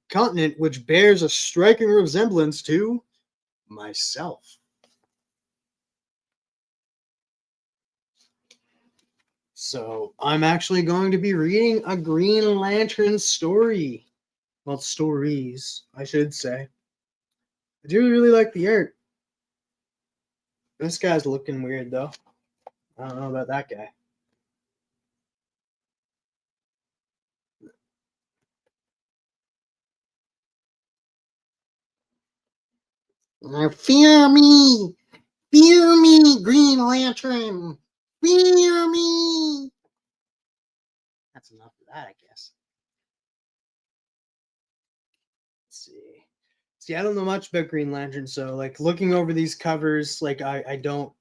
A: continent which bears a striking resemblance to myself. So I'm actually going to be reading a Green Lantern story. Well, stories, I should say. I do really like the art. This guy's looking weird, though. I don't know about that guy. Fear me! Fear me, Green Lantern! Fear me! That's enough of that, I guess. Let's see. See, I don't know much about Green Lantern, so like looking over these covers, like I don't.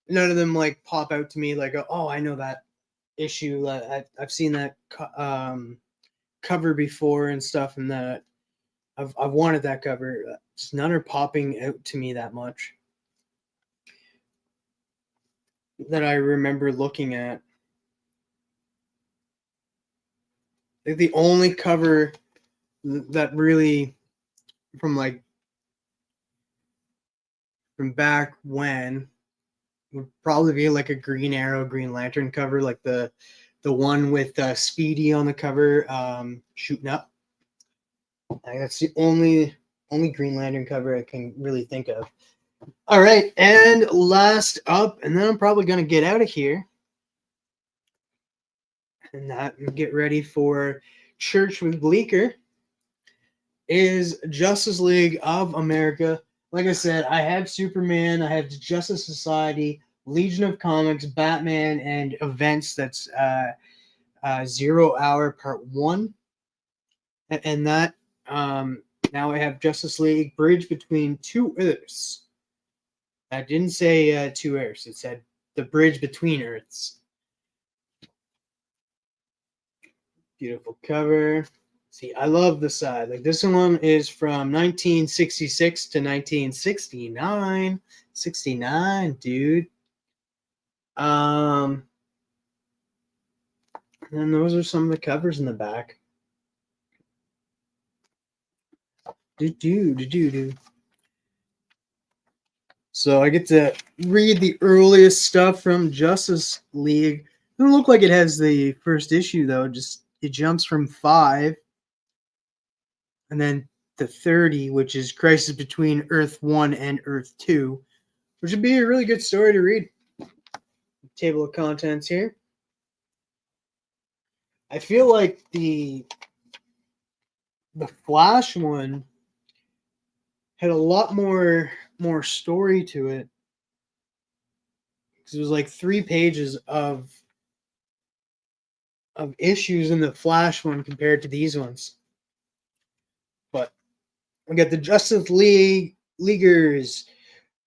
A: None of them like pop out to me like, oh, I know that issue. I've seen that cover before and stuff, and that I've wanted that cover. Just none are popping out to me that much that I remember looking at. Like the only cover that really from back when would probably be like a Green Arrow, Green Lantern cover, like the one with Speedy on the cover, shooting up. That's the only Green Lantern cover I can really think of. All right, and last up, and then I'm probably gonna get out of here and not get ready for church with Bleecker, is Justice League of America. Like I said, I have Superman, I have Justice Society, Legion of Comics, Batman, and Events. That's 0 Hour Part 1. And that, now I have Justice League Bridge Between Two Earths. I didn't say two Earths, it said the bridge between Earths. Beautiful cover. See, I love the side. Like this one is from 1966 to 1969. 69, dude. Um, and those are some of the covers in the back. Do. So I get to read the earliest stuff from Justice League. It doesn't look like it has the first issue though. Just it jumps from 5 and then to 30, which is Crisis Between Earth 1 and Earth 2, which would be a really good story to read. Table of contents here. I feel like the Flash one had a lot more story to it, because it was like 3 pages of issues in the Flash one compared to these ones. But we got the Justice Leaguers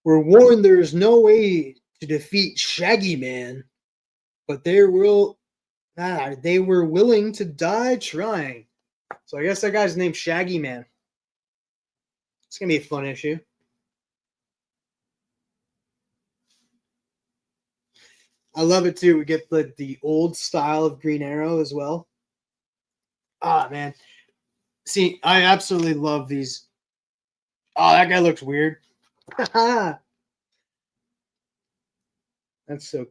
A: were warned there is no way to defeat Shaggy Man, but they were willing to die trying. So I guess that guy's named Shaggy Man. It's gonna be a fun issue. I love it too. We get the old style of Green Arrow as well. Ah, man. See, I absolutely love these. Oh, that guy looks weird. That's so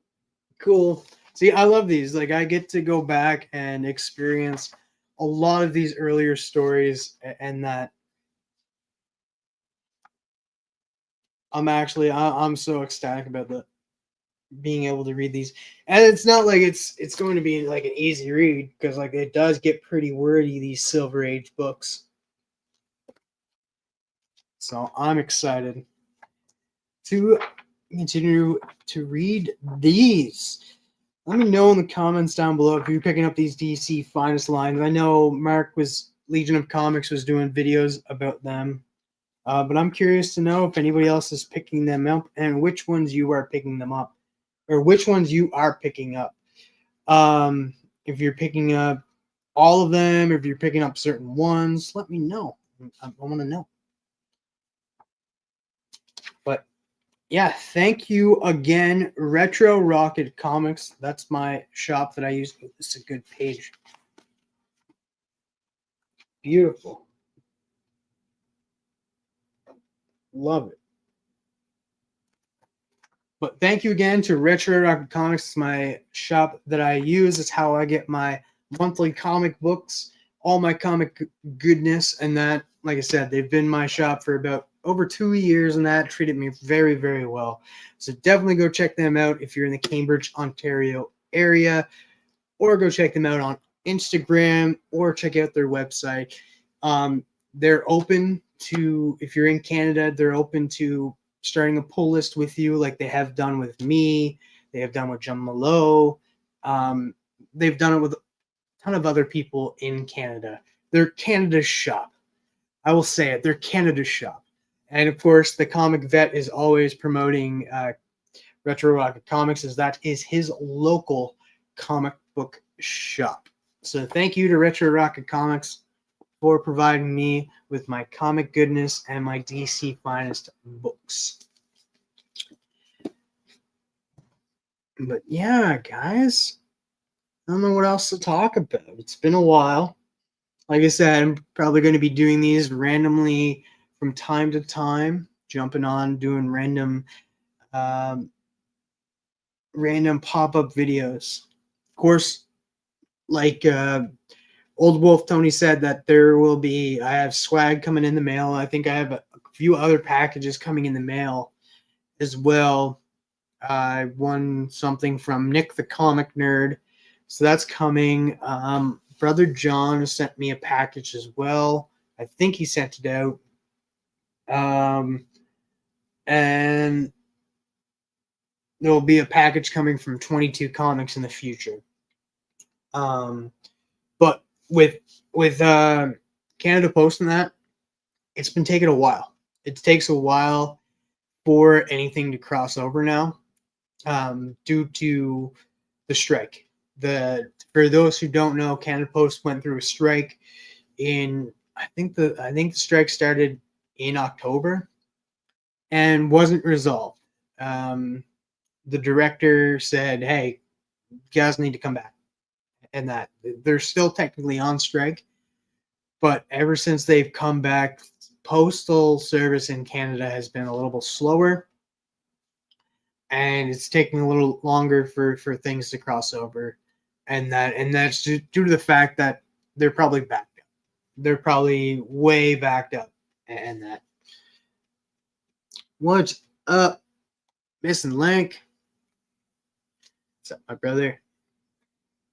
A: cool. See, I love these. Like, I get to go back and experience a lot of these earlier stories, and that I'm so ecstatic about the being able to read these. And it's not like it's going to be like an easy read, because like it does get pretty wordy, these Silver Age books. So I'm excited to continue to read these. Let me know in the comments down below if you're picking up these DC Finest lines. I know Legion of Comics was doing videos about them, but I'm curious to know if anybody else is picking them up and which ones you are picking them up, or which ones you are picking up. If you're picking up all of them, if you're picking up certain ones, let me know. I want to know. But yeah, thank you again, Retro Rocket Comics. That's my shop that I use. This is a good page. Beautiful. Love it. But thank you again to Retro Rocket Comics. It's my shop that I use. It's how I get my monthly comic books, all my comic goodness, and that, like I said, they've been my shop for about over 2 years, and that treated me very, very well. So definitely go check them out if you're in the Cambridge, Ontario area, or go check them out on Instagram, or check out their website. They're open to, if you're in Canada, they're open to starting a pull list with you, like they have done with me. They have done with John Malone. They've done it with a ton of other people in Canada. They're Canada's shop. I will say it. They're Canada's shop. And of course, the Comic Vet is always promoting Retro Rocket Comics, as that is his local comic book shop. So thank you to Retro Rocket Comics for providing me with my comic goodness and my DC Finest books. But yeah, guys, I don't know what else to talk about. It's been a while. Like I said, I'm probably going to be doing these randomly from time to time, jumping on, doing random pop-up videos. Of course, like Old Wolf Tony said, that I have swag coming in the mail. I think I have a few other packages coming in the mail as well. I won something from Nick the Comic Nerd, so that's coming. Brother John sent me a package as well. I think he sent it out. And there will be a package coming from 22 Comics in the future. But with Canada Post and that, it's been taking a while. It takes a while for anything to cross over now, due to the strike. For those who don't know, Canada Post went through a strike in I think the strike started in October and wasn't resolved. Um, the director said, "Hey, you guys need to come back," and that they're still technically on strike. But ever since they've come back, postal service in Canada has been a little bit slower, and it's taking a little longer for things to cross over, and that's due to the fact that they're probably backed up. They're probably way backed up, and that. What's up, Missing Link? What's up, my brother?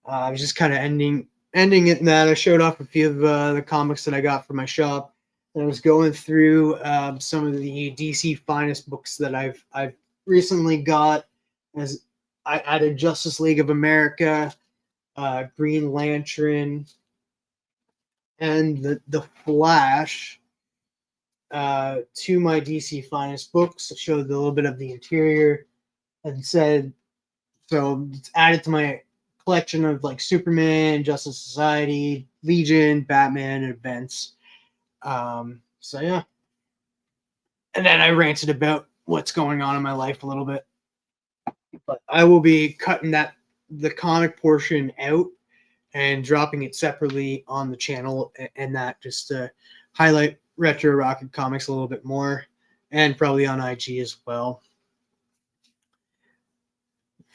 A: I was just kind of ending it in that I showed off a few of the comics that I got from my shop, and I was going through some of the DC Finest books that I've recently got. As I added Justice League of America, Green Lantern, and the Flash to my DC Finest books. I showed a little bit of the interior and said, so it's added to my collection of like Superman, Justice Society, Legion, Batman, and events. So yeah. And then I ranted about what's going on in my life a little bit. But I will be cutting the comic portion out and dropping it separately on the channel, and that just to highlight Retro Rocket Comics a little bit more, and probably on IG as well.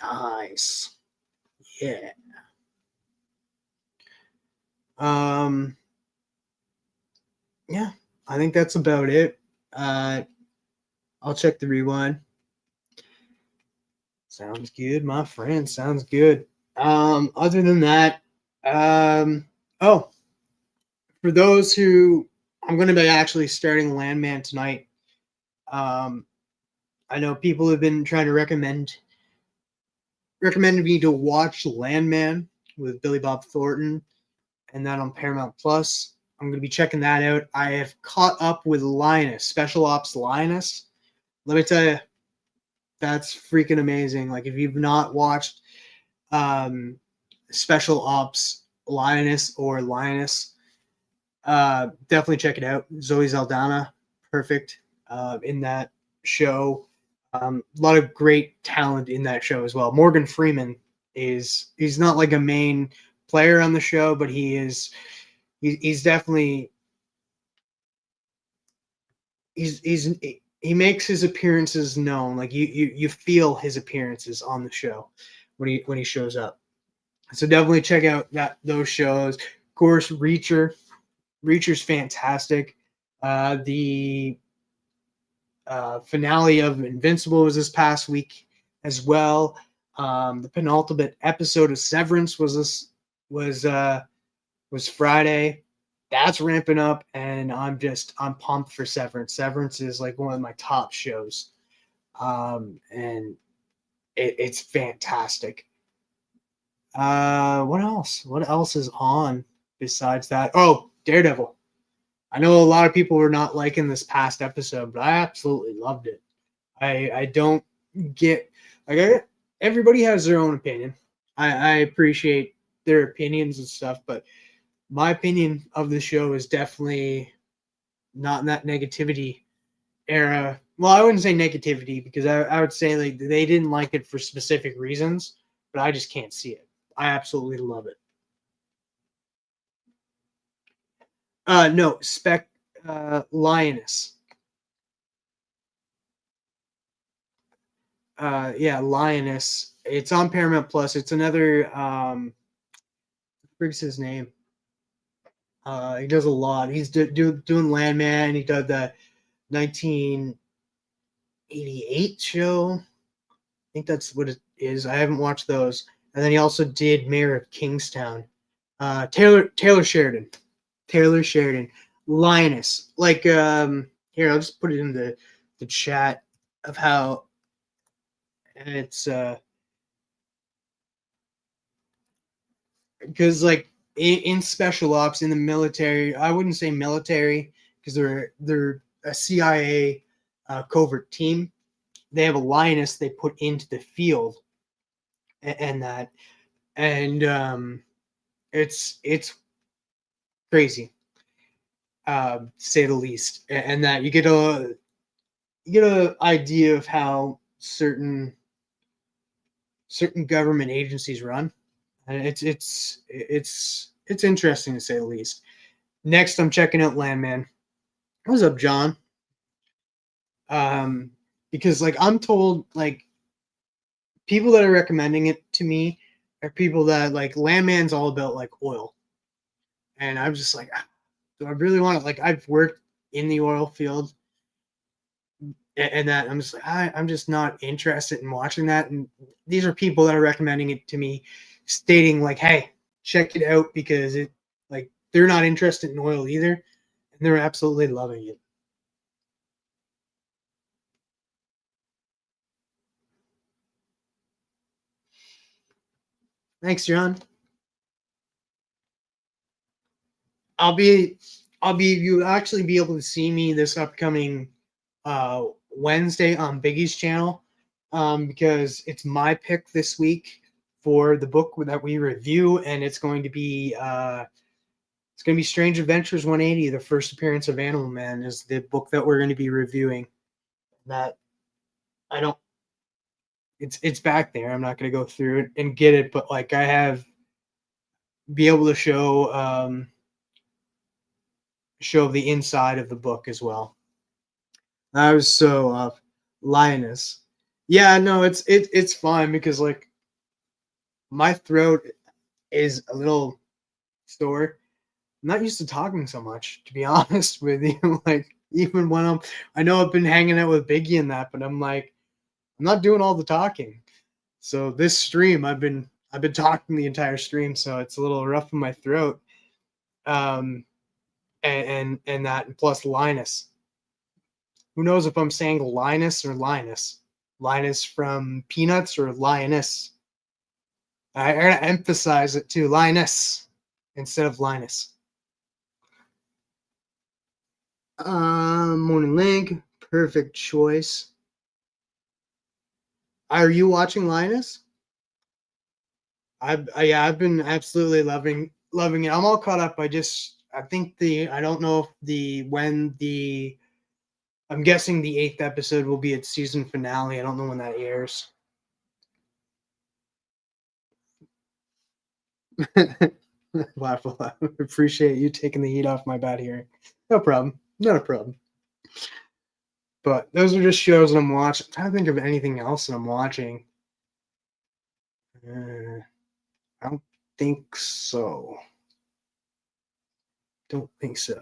A: Nice. Yeah. Yeah, I think that's about it. I'll check the rewind. Sounds good, my friend. Sounds good. Other than that, oh, for those who I'm going to be actually starting Landman tonight. I know people have been trying to recommended me to watch Landman with Billy Bob Thornton, and that on Paramount Plus. I'm going to be checking that out. I have caught up with Linus, Special Ops Linus. Let me tell you, that's freaking amazing. Like if you've not watched Special Ops Linus or Linus, definitely check it out. Zoe Saldana, perfect in that show. A lot of great talent in that show as well. Morgan Freeman he's not like a main player on the show, but he's definitely he makes his appearances known. Like you feel his appearances on the show when he shows up. So definitely check out those shows. Of course, Reacher's fantastic. The finale of Invincible was this past week as well. The penultimate episode of Severance was Friday. That's ramping up, and I'm pumped for Severance. Severance is like one of my top shows, and it's fantastic. What else? What else is on besides that? Oh, Daredevil. I know a lot of people were not liking this past episode, but I absolutely loved it. I don't get everybody has their own opinion. I appreciate their opinions and stuff, but my opinion of the show is definitely not in that negativity era. Well, I wouldn't say negativity because I would say like they didn't like it for specific reasons, but I just can't see it. I absolutely love it. No, Lioness. Yeah, Lioness. It's on Paramount Plus. It's another what's his name? He does a lot. He's doing Landman. He did the 1988 show. I think that's what it is. I haven't watched those. And then he also did Mayor of Kingstown. Taylor Sheridan. Taylor Sheridan. Linus. Like here, I'll just put it in the chat of how it's because like in special ops in the military, I wouldn't say military because they're a CIA covert team. They have a lioness they put into the field, and it's crazy. to say the least, and that you get a idea of how certain government agencies run, and it's interesting to say the least. Next, I'm checking out Landman. What's up, John? Um, because like I'm told, like people that are recommending it to me are people that like Landman's all about like oil, and I'm just like, do I really want to? Like I've worked in the oil field, and that I'm just like I'm just not interested in watching that. And these are people that are recommending it to me, stating like, hey, check it out because it like they're not interested in oil either, and they're absolutely loving it. Thanks, John. I'll be you actually be able to see me this upcoming Wednesday on Biggie's channel, because it's my pick this week for the book that we review, and it's going to be Strange Adventures 180. The first appearance of Animal Man is the book that we're going to be reviewing. That I don't. It's back there. I'm not going to go through it and get it, but like I have be able to show the inside of the book as well. I was so lioness. Yeah, no, it's fine because like my throat is a little sore. I'm not used to talking so much, to be honest with you. Like even when I know I've been hanging out with Biggie and that, but I'm like, I'm not doing all the talking. So this stream, I've been talking the entire stream, so it's a little rough in my throat. Um, and that plus Linus. Who knows if I'm saying Linus or Linus? Linus from Peanuts or Lioness? I gotta emphasize it too, Linus instead of Linus. Morning Link, perfect choice. Are you watching Linus? I've been absolutely loving it. I'm all caught up. I think I don't know if I'm guessing the 8th episode will be its season finale. I don't know when that airs. Laugh a lot. Appreciate you taking the heat off my bad hearing. No problem. Not a problem. But those are just shows that I'm watching. I'm trying to think of anything else that I'm watching. I don't think so. Don't think so.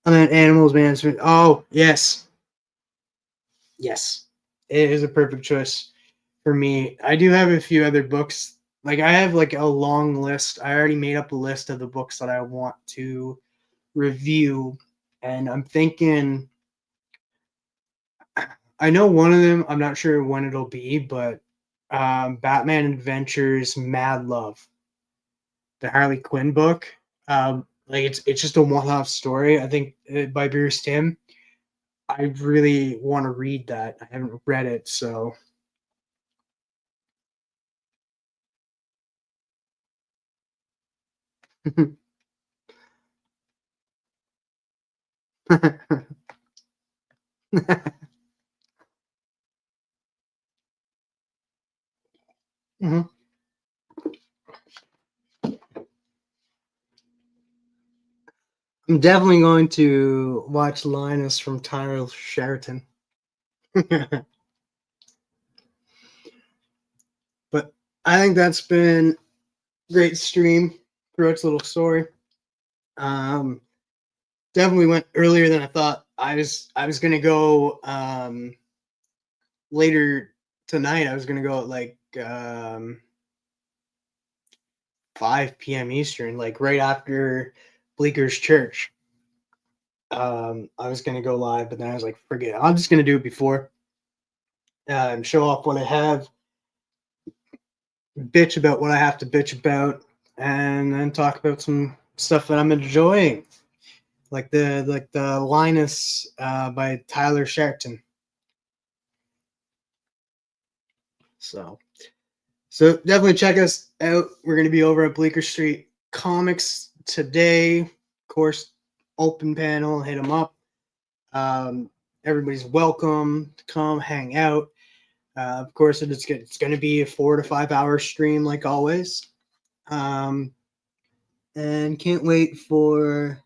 A: I'm at Animals Management. Oh, yes. Yes. It is a perfect choice for me. I do have a few other books. Like I have like a long list. I already made up a list of the books that I want to review, and I'm thinking I know one of them, I'm not sure when it'll be, but Batman Adventures Mad Love, the Harley Quinn book. Like it's just a one-off story, I think, by Bruce Timm. I really want to read that. I haven't read it, so Mhm. I'm definitely going to watch Linus from Tyler Sheraton. But I think that's been a great stream for its little story. Um, Definitely went earlier than I thought. I was gonna go later tonight. I was gonna go at like 5 p.m. Eastern, like right after Bleeker's Church. I was gonna go live, but then I was like, forget it. I'm just gonna do it before and show off what I have, bitch about what I have to bitch about, and then talk about some stuff that I'm enjoying, like the Linus by Tyler Sheraton. So definitely check us out. We're going to be over at Bleecker Street Comics today. Of course, open panel, hit them up. Everybody's welcome to come hang out. Of course, it's going to be a 4 to 5 hour stream like always. And can't wait for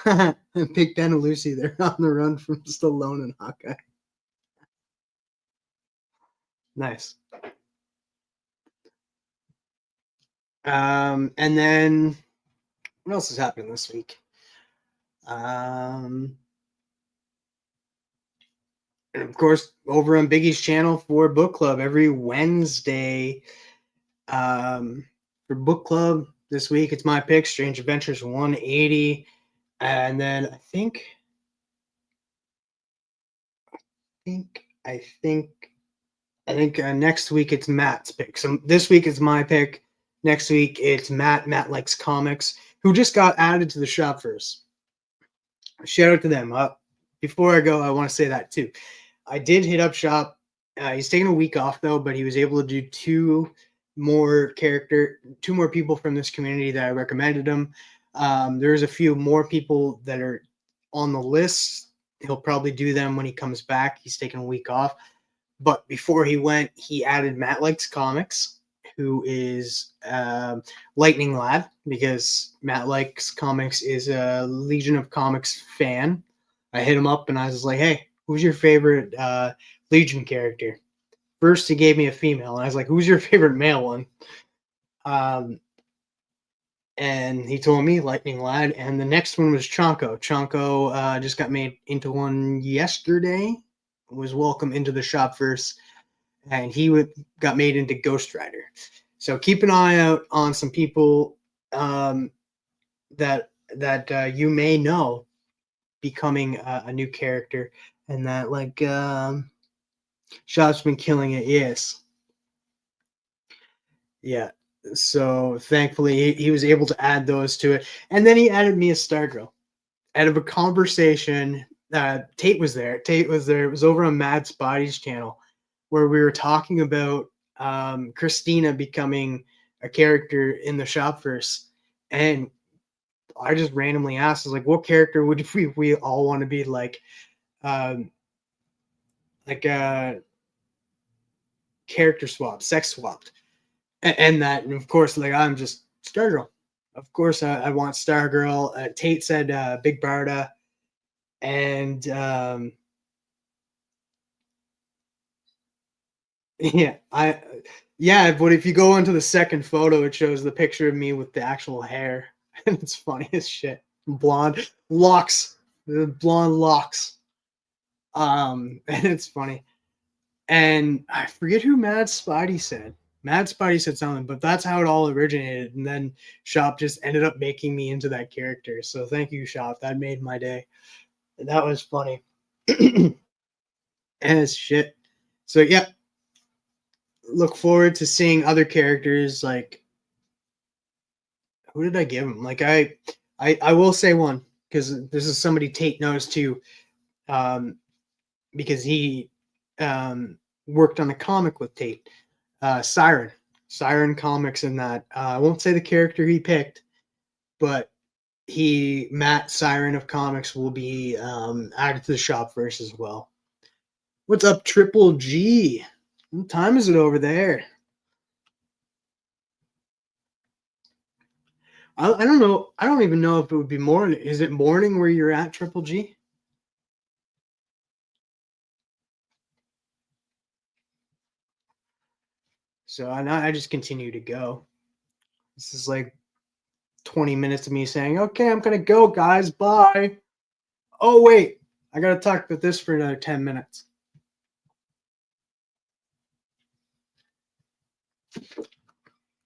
A: Big Ben and Lucy. They're on the run from Stallone and Hawkeye. Nice. And then what else is happening this week? And of course, over on Biggie's channel for book club every Wednesday. For book club this week, it's my pick, Strange Adventures 180. And then I think next week it's Matt's pick. So this week it's my pick. Next week it's Matt. Matt Likes Comics, who just got added to the shop first. Shout out to them. Before I go, I want to say that too. I did hit up shop. He's taking a week off though, but he was able to do two more people from this community that I recommended him. There's a few more people that are on the list. He'll probably do them when he comes back. He's taking a week off. But before he went, he added Matt Likes Comics, who is Lightning Lad, because Matt Likes Comics is a Legion of Comics fan. I hit him up and I was like, hey, who's your favorite Legion character? First, he gave me a female, and I was like, who's your favorite male one? And he told me Lightning Lad, and the next one was Chonko. Chonko just got made into one yesterday, was welcome into the shop first, and he got made into Ghost Rider. So keep an eye out on some people that you may know becoming a new character, and that shop's been killing it. Yes. Yeah. So thankfully he was able to add those to it. And then he added me a Stargirl out of a conversation. Tate was there. It was over on Mad Spotty's channel where we were talking about Christina becoming a character in the shop first. And I just randomly asked, I was like, what character would we all want to be like character swapped, sex swapped? And of course, I'm just Stargirl. Of course, I want Stargirl. Tate said Big Barda, and But if you go into the second photo, it shows the picture of me with the actual hair, and it's funny as shit. Blonde locks, and it's funny. And I forget who Mad Spidey said. Mad Spidey said something, but that's how it all originated. And then Shop just ended up making me into that character. So thank you, Shop. That made my day. That was funny. As shit. So yeah. Look forward to seeing other characters. Like, who did I give him? Like I will say one, because this is somebody Tate knows too. Because he worked on a comic with Tate. Siren Comics, in that I won't say the character he picked, but Matt Siren of Comics will be added to the shop first as well. What's up, Triple G? What time is it over there? I don't know. I don't even know if it would be morning. Is it morning where you're at, Triple G? So I just continue to go. This is like 20 minutes of me saying, okay, I'm going to go, guys. Bye. Oh, wait. I got to talk about this for another 10 minutes.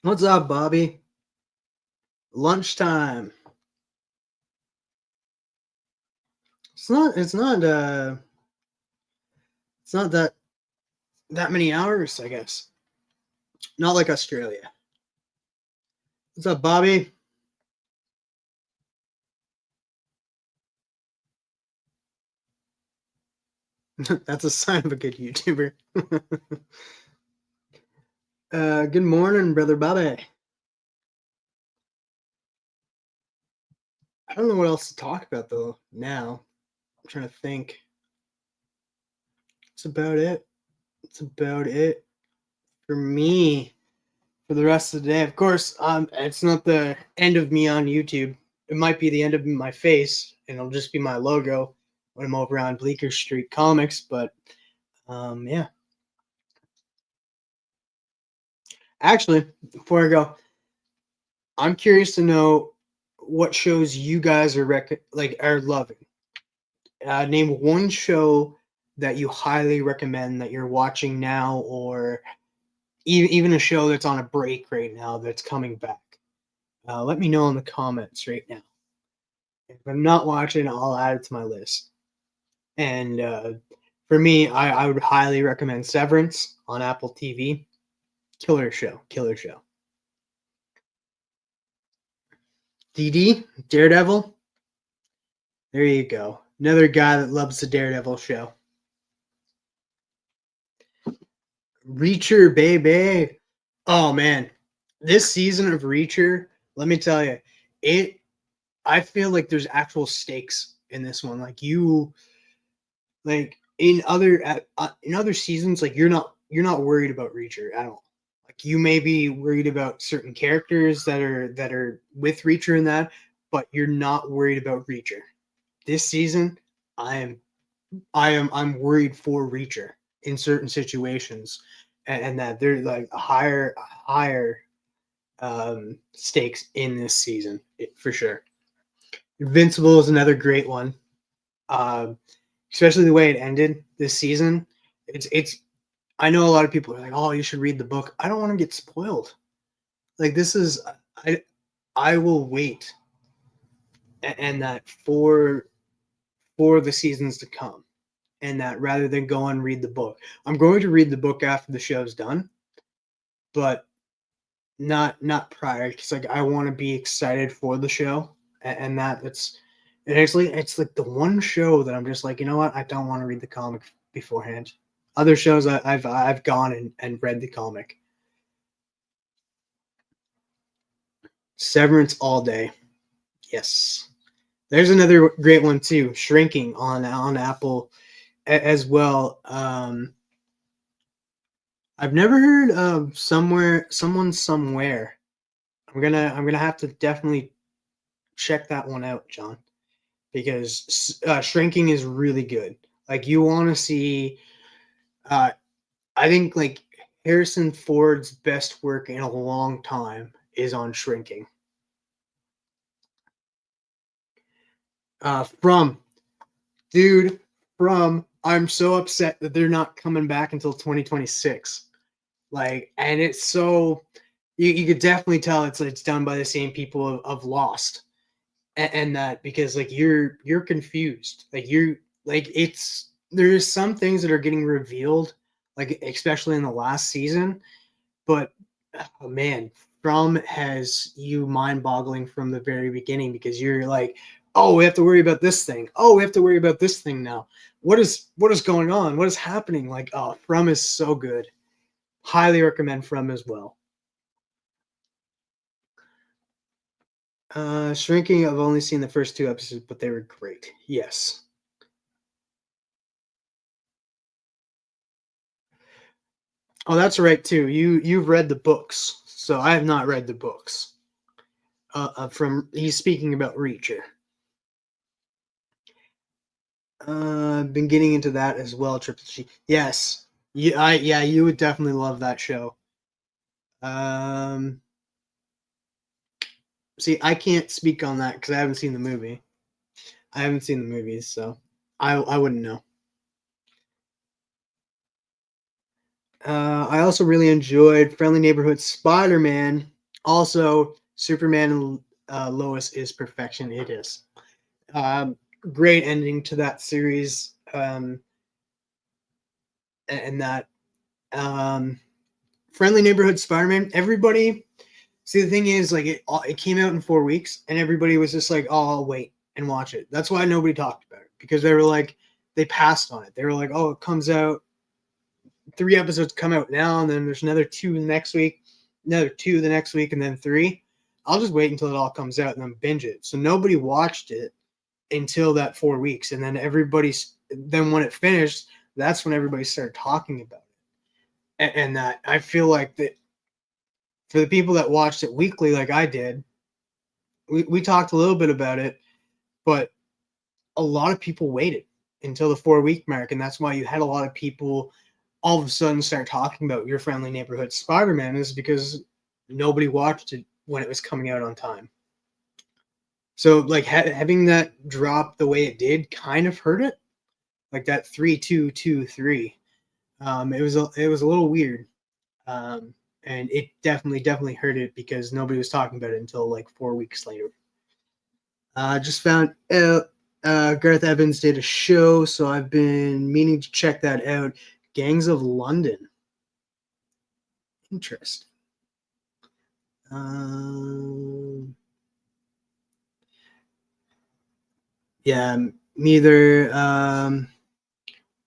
A: What's up, Bobby? Lunchtime. It's not that many hours, I guess. Not like Australia. What's up, Bobby? That's a sign of a good YouTuber. Good morning, brother Bobby. I don't know what else to talk about though. Now I'm trying to think. It's about it. It's about it for me for the rest of the day. Of course, it's not the end of me on YouTube. It might be the end of my face, and it'll just be my logo when I'm over on Bleecker Street Comics. But yeah. Actually, before I go, I'm curious to know what shows you guys are loving. Name one show that you highly recommend that you're watching now, or even a show that's on a break right now that's coming back. Let me know in the comments right now. If I'm not watching, I'll add it to my list. And for me, I would highly recommend Severance on Apple TV. Killer show, killer show. DD, Daredevil. There you go. Another guy that loves the Daredevil show. Reacher, baby. Oh man, this season of Reacher, let me tell you, it. I feel like there's actual stakes in this one. Like in other seasons, like you're not worried about Reacher at all. Like you may be worried about certain characters that are with Reacher in that, but you're not worried about Reacher. This season, I am I'm worried for Reacher in certain situations, and that there's like higher stakes in this season for sure. Invincible is another great one, um, especially the way it ended this season. It's. I know a lot of people are like, "Oh, you should read the book." I don't want to get spoiled. Like this is, I I will wait, and that for the seasons to come, and that rather than go and read the book, I'm going to read the book after the show's done, but not prior because like I want to be excited for the show, and that it's like the one show that I'm just like, you know what, I don't want to read the comic beforehand. Other shows I've gone and read the comic. Severance all day. Yes. There's another great one too, Shrinking on Apple as well. I've never heard of someone somewhere. I'm gonna have to definitely check that one out, John, because Shrinking is really good. Like you want to see, uh, I think like Harrison Ford's best work in a long time is on Shrinking. From dude, from I'm so upset that they're not coming back until 2026. Like, and it's so you could definitely tell it's done by the same people of Lost, and that because like you're confused, like you're like it's there's some things that are getting revealed, like especially in the last season, but oh man, From has you mind boggling from the very beginning because you're like, oh, we have to worry about this thing. Oh, we have to worry about this thing now. What is going on? What is happening? Like, oh, From is so good. Highly recommend From as well. Shrinking, I've only seen the first two episodes, but they were great. Yes. Oh, that's right too. You've read the books, so I have not read the books. From he's speaking about Reacher. I've been getting into that as well. Triple G. Yes. Yeah, you would definitely love that show. Um, see, I can't speak on that because I haven't seen the movie. I haven't seen the movies, so I wouldn't know. I also really enjoyed Friendly Neighborhood Spider-Man. Also, Superman and Lois is perfection. It is. Um, Great ending to that series. And that Friendly Neighborhood Spider-Man. Everybody. See, the thing is, like, it came out in 4 weeks, and everybody was just like, "Oh, I'll wait and watch it." That's why nobody talked about it because they were like, they passed on it. They were like, "Oh, it comes out 3 episodes come out now, and then there's another two next week, another two the next week, and then three." I'll just wait until it all comes out and then binge it. So nobody watched it until that 4 weeks, and then then when it finished, that's when everybody started talking about it. And that I feel like that for the people that watched it weekly, like I did, we talked a little bit about it, but a lot of people waited until the 4 week mark, and that's why you had a lot of people all of a sudden start talking about Your Friendly Neighborhood Spider-Man, is because nobody watched it when it was coming out on time. So like having that drop the way it did kind of hurt it, like that 3-2-2-3. It was a little weird, and it definitely hurt it because nobody was talking about it until like 4 weeks later. Just found out Gareth Evans did a show, so I've been meaning to check that out. Gangs of London. Interesting. Yeah, neither.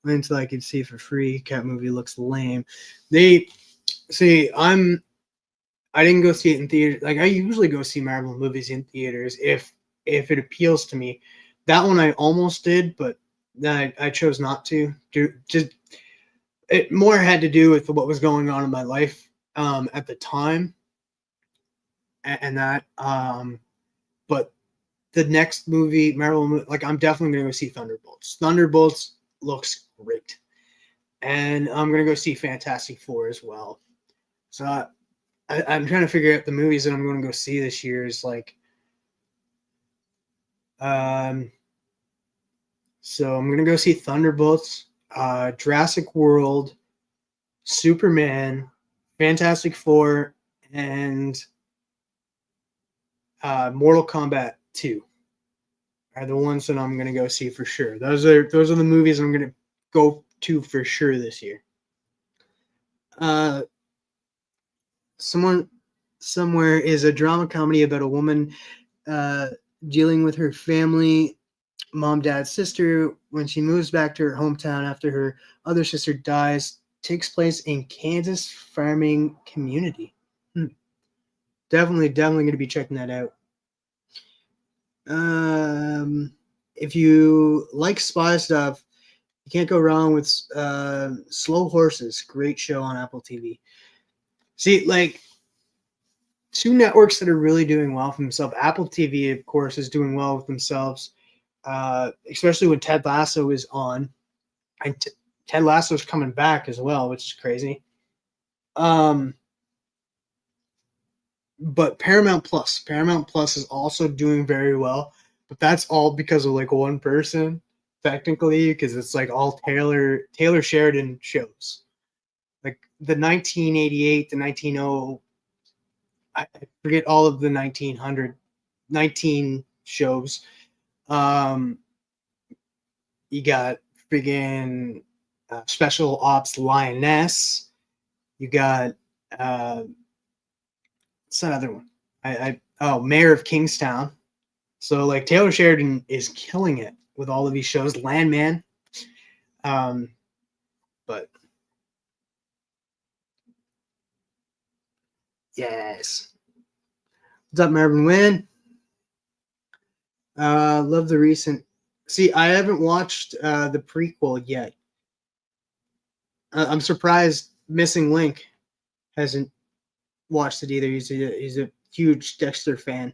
A: Until I could see for free. Cat movie looks lame. They see. I didn't go see it in theater. Like I usually go see Marvel movies in theaters if it appeals to me. That one I almost did, but then I chose not to. Just it more had to do with what was going on in my life at the time, and that. But the next movie, Marvel, like I'm definitely gonna go see Thunderbolts. Thunderbolts looks great, and I'm gonna go see Fantastic Four as well. So I'm trying to figure out the movies that I'm going to go see this year. Is like, so I'm gonna go see Thunderbolts, Jurassic World, Superman, Fantastic Four, and Mortal Kombat 2 are the ones that I'm gonna go see for sure. Those are the movies I'm gonna go to for sure this year. Someone somewhere is a drama comedy about a woman dealing with her family, mom, dad, sister, when she moves back to her hometown after her other sister dies. Takes place in Kansas farming community. Definitely going to be checking that out. If you like spy stuff, you can't go wrong with Slow Horses. Great show on Apple TV. See, like two networks that are really doing well for themselves. Apple TV, of course, is doing well with themselves, especially when Ted Lasso is on. And Ted Lasso is coming back as well, which is crazy. But Paramount Plus is also doing very well, but that's all because of like one person, technically, because it's like all Taylor Sheridan shows, like the 1988 to 1900. I forget all of the 19 shows. You got friggin' Special Ops Lioness. You got what's that other one? Mayor of Kingstown. So like Taylor Sheridan is killing it with all of these shows. Landman. But yes. What's up, Marvin Wynn? Love the recent. See, I haven't watched the prequel yet. I'm surprised Missing Link hasn't watched it either. He's a huge Dexter fan.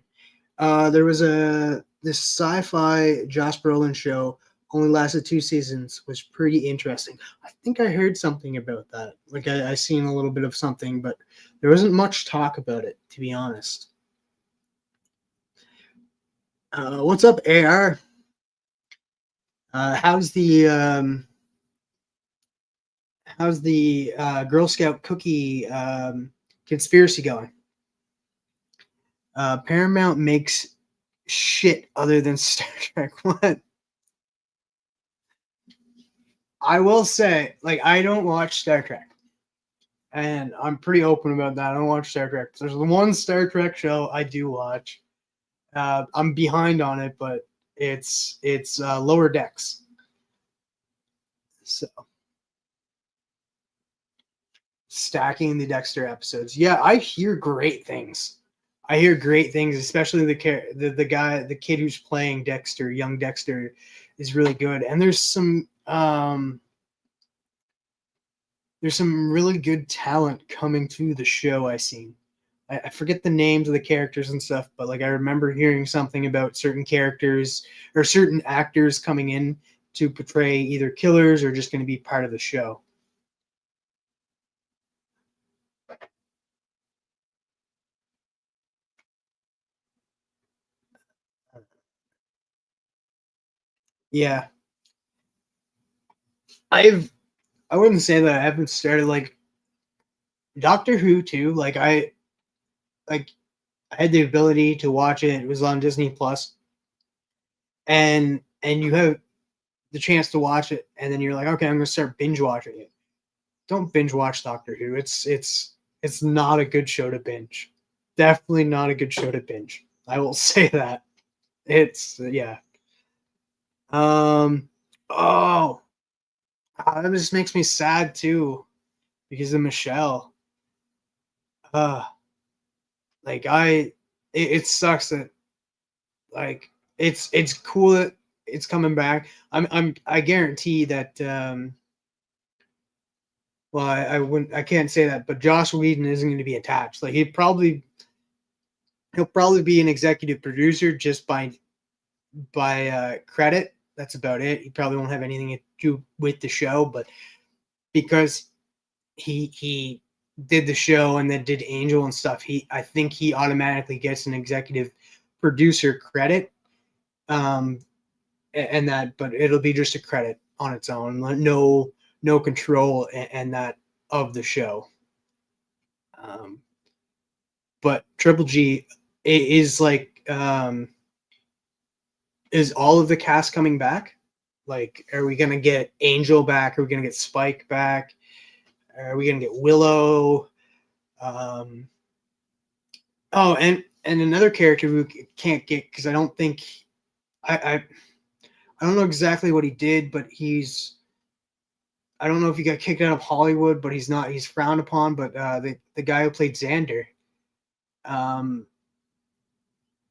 A: There was this sci-fi Josh Brolin show, only lasted 2 seasons, was pretty interesting. I think I heard something about that. Like I seen a little bit of something, but there wasn't much talk about it, to be honest. What's up, AR? How's the Girl Scout cookie conspiracy going? Paramount makes shit other than Star Trek. What? I will say, like, I don't watch Star Trek, and I'm pretty open about that. I don't watch Star Trek. There's the one Star Trek show I do watch. I'm behind on it, but it's Lower Decks. So stacking the Dexter episodes. Yeah, I hear great things. I hear great things, especially the kid who's playing Dexter, young Dexter, is really good. And there's some really good talent coming to the show. I seen. I forget the names of the characters and stuff, but like I remember hearing something about certain characters or certain actors coming in to portray either killers or just going to be part of the show. Yeah, I've I wouldn't say that I haven't started like Doctor Who too. Like I had the ability to watch it. It was on Disney Plus, and you have the chance to watch it, and then you're like, okay, I'm gonna start binge watching it. Don't binge watch Doctor Who. It's not a good show to binge. Definitely not a good show to binge. I will say that. It's yeah. Um. Oh, that just makes me sad too because of Michelle. Uh, like it sucks that like it's cool that it's coming back. I guarantee that well I wouldn't I can't say that, but Joss Whedon isn't going to be attached. Like he'll probably be an executive producer just by credit. That's about it. He probably won't have anything to do with the show, but because he did the show and then did Angel and stuff, I think he automatically gets an executive producer credit. Um, and that, but it'll be just a credit on its own. No control and that of the show. Um, but Triple G is like is all of the cast coming back? Like, are we gonna get Angel back? Are we gonna get Spike back? Are we gonna get Willow? Um, oh, and another character we can't get because I don't think I I don't know exactly what he did, but I don't know if he got kicked out of Hollywood, but he's frowned upon. But the guy who played Xander, um,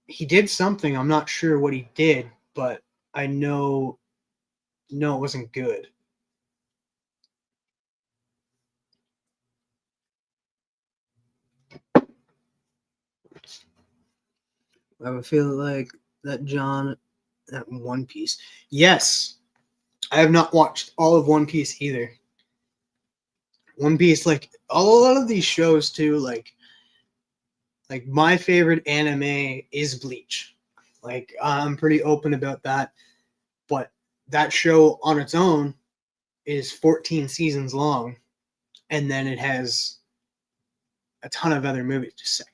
A: he did something. I'm not sure what he did, but I know no, it wasn't good. I would feel like that John that One Piece. Yes, I have not watched all of One Piece either. One Piece, like a lot of these shows too, like my favorite anime is Bleach. Like I'm pretty open about that, but that show on its own is 14 seasons long, and then it has a ton of other movies. Just a second.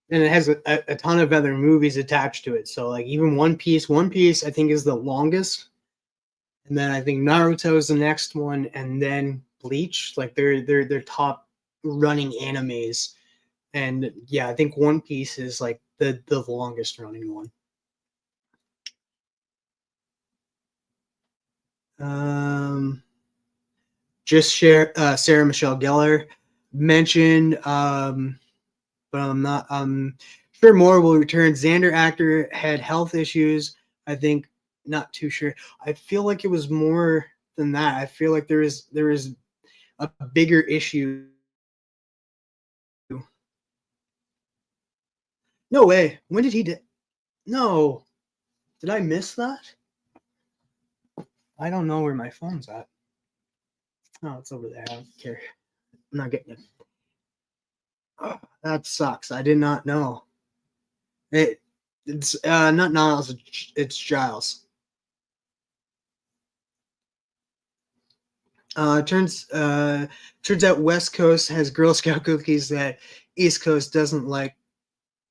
A: And it has a ton of other movies attached to it. So like even One Piece I think is the longest, and then I think Naruto is the next one, and then Bleach. Like they're top running animes, and yeah, I think One Piece is like the longest running one. Um, just share Sarah Michelle Gellar mentioned, but I'm not. Sure more will return. Xander actor had health issues. I think not too sure. I feel like it was more than that. I feel like there is a bigger issue. No way. When did he? No. Did I miss that? I don't know where my phone's at. Oh, it's over there. I don't care. I'm not getting it. Oh, that sucks. I did not know. It's not Niles. It's Giles. Turns out West Coast has Girl Scout cookies that East Coast doesn't like.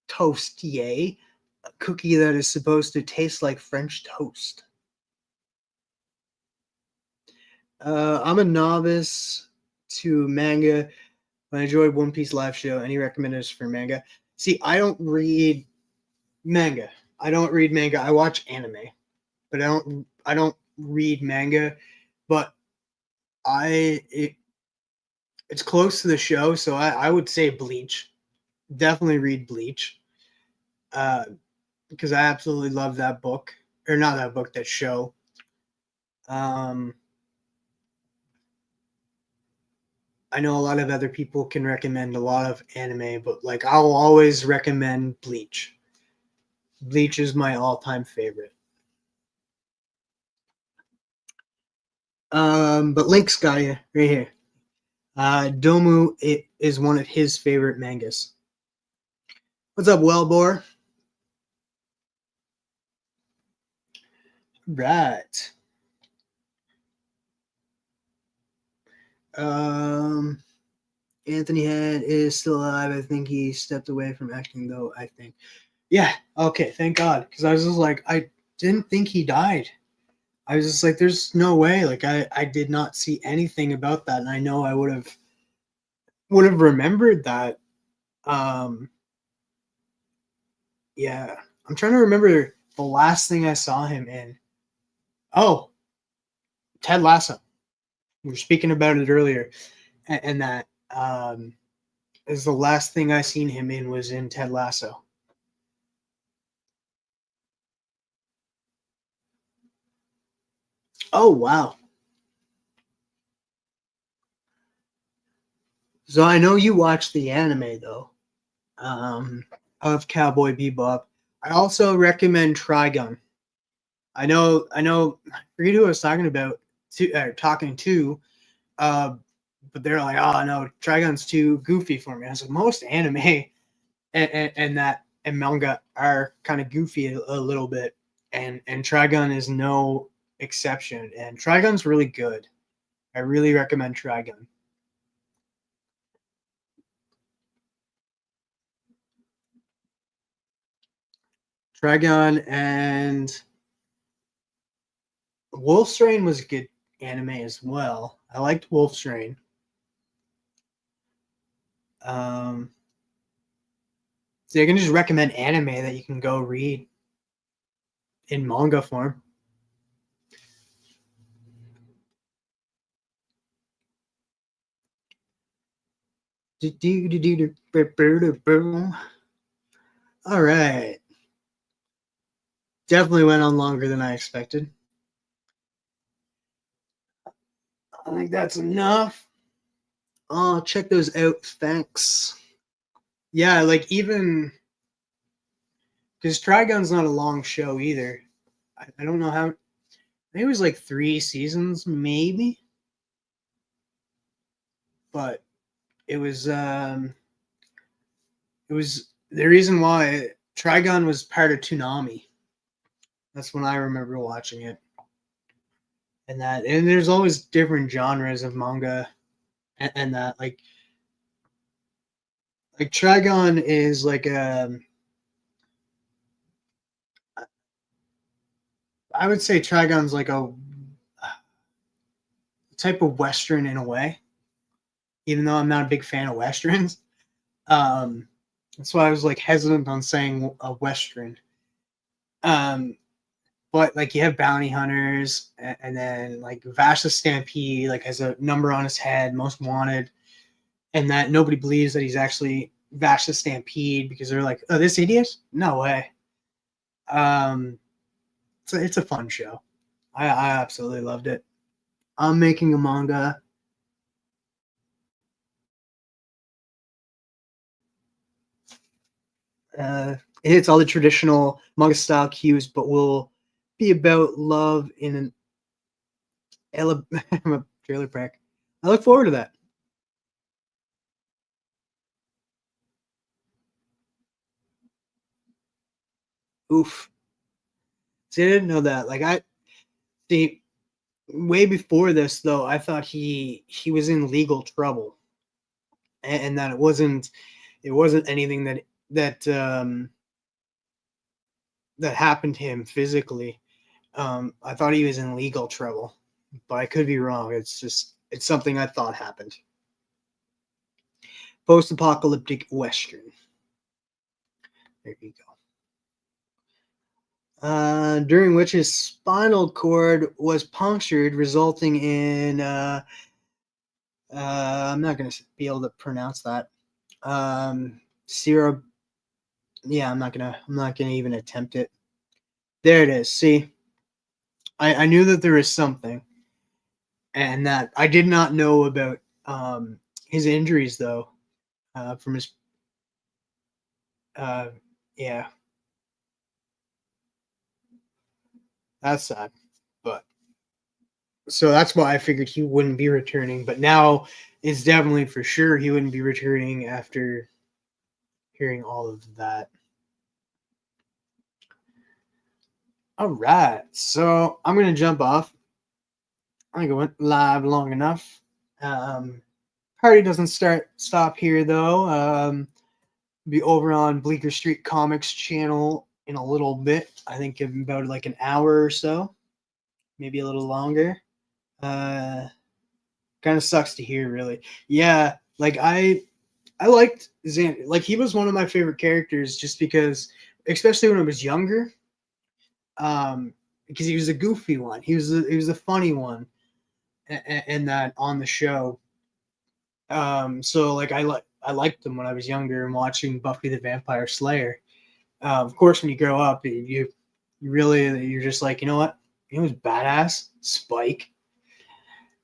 A: Toast, yay! A cookie that is supposed to taste like French toast. I'm a novice to manga. I enjoyed One Piece live show. Any recommenders for manga? See, I don't read Manga. I don't read manga. I watch anime, but I don't read manga. But it's close to the show, so I would say Bleach. Definitely read Bleach. Uh, because I absolutely love that book. Or not that book, that show. Um I know a lot of other people can recommend a lot of anime, but like I'll always recommend Bleach. Bleach is my all-time favorite. But Link's got you right here. Domu it is one of his favorite mangas. What's up, Wellbore? Right. Um, Anthony Head is still alive. I think he stepped away from acting, though. I think. Yeah. Okay. Thank God. Because I was just like, I didn't think he died. I was just like, there's no way. Like, I did not see anything about that, and I know I would have remembered that. Um, yeah. I'm trying to remember the last thing I saw him in. Oh, Ted Lasso. We were speaking about it earlier, and that is the last thing I seen him in was in Ted Lasso. Oh wow! So I know you watched the anime though, of Cowboy Bebop. I also recommend Trigun. I forget who I was talking to, uh, but they're like, oh no, Trigun's too goofy for me. I was like, most anime and manga are kind of goofy a little bit, and Trigun is no exception. And Trigun's really good. I really recommend Trigun. Trigun and Wolf's Rain was a good anime as well. I liked Wolf's Rain. Um, so you can just recommend anime that you can go read in manga form. All right. Definitely went on longer than I expected. I think that's enough. Oh, check those out. Thanks. Yeah, like even because Trigun's not a long show either. I don't know how. I think it was like 3 seasons, maybe. But it was it was the reason why Trigun was part of Toonami. That's when I remember watching it. And there's always different genres of manga and that like Trigun is like I would say Trigun's like a type of western in a way, even though I'm not a big fan of westerns. Um, that's why I was like hesitant on saying a western. Um, but like you have bounty hunters, and then like Vashta Stampede like has a number on his head, most wanted, and that nobody believes that he's actually Vashta Stampede because they're like, oh, this idiot? No way. Um, so it's a fun show. I absolutely loved it. I'm making a manga. It hits all the traditional manga style cues, but will be about love in an Alabama trailer park. I look forward to that. Oof. See, I didn't know that. Like I see way before this though, I thought he was in legal trouble, and that it wasn't anything that happened to him physically. I thought he was in legal trouble, but I could be wrong. It's something I thought happened. Post-apocalyptic western. There you go. during which his spinal cord was punctured, resulting in I'm not going to be able to pronounce that. Syrup. Yeah, I'm not gonna even attempt it. There it is. See, I knew that there was something, and that I did not know about his injuries though. From his uh, yeah, that's sad. But so that's why I figured he wouldn't be returning. But now it's definitely for sure he wouldn't be returning after hearing all of that. All right, so I'm gonna jump off. I think I went live long enough. Um, Party doesn't stop here though. Be over on Bleecker Street Comics channel in a little bit. I think in about like an hour or so, maybe a little longer. Uh, Kind of sucks to hear, really. Yeah, like I liked Xander. Like he was one of my favorite characters, just because, especially when I was younger. Because he was a goofy one. He was a funny one, and that on the show. So like I liked him when I was younger and watching Buffy the Vampire Slayer. Of course, when you grow up, you really you're just like, you know what? He was badass, Spike.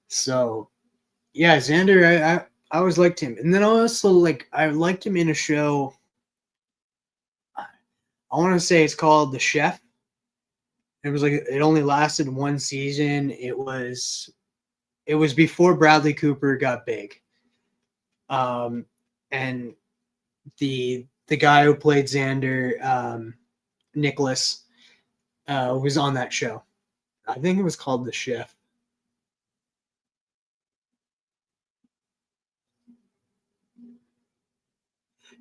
A: So yeah, Xander, I always liked him, and then also like I liked him in a show. I want to say it's called The Chef. It was like it only lasted one season. It was before Bradley Cooper got big. And the guy who played Xander, Nicholas, was on that show. I think it was called The Chef.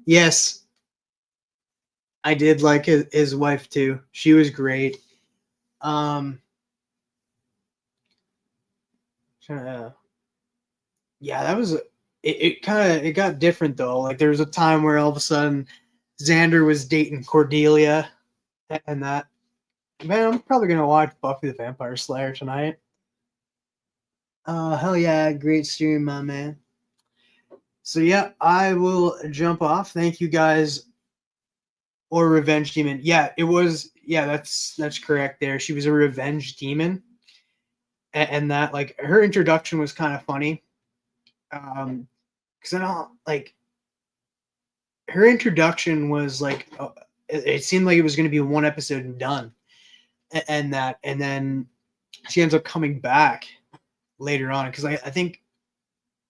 A: Yes, I did like his wife too. She was great. Um, uh, yeah, that was it. Kind of it got different though. Like there was a time where all of a sudden Xander was dating Cordelia, and that man, I'm probably gonna watch Buffy the Vampire Slayer tonight. Hell yeah, great stream, my man. So yeah, I will jump off. Thank you guys. Or revenge demon. Yeah, it was. Yeah, that's correct. There, she was a revenge demon, and that like her introduction was kind of funny. Because I don't like her introduction was like it seemed like it was going to be one episode and done, and that, and then she ends up coming back later on because I think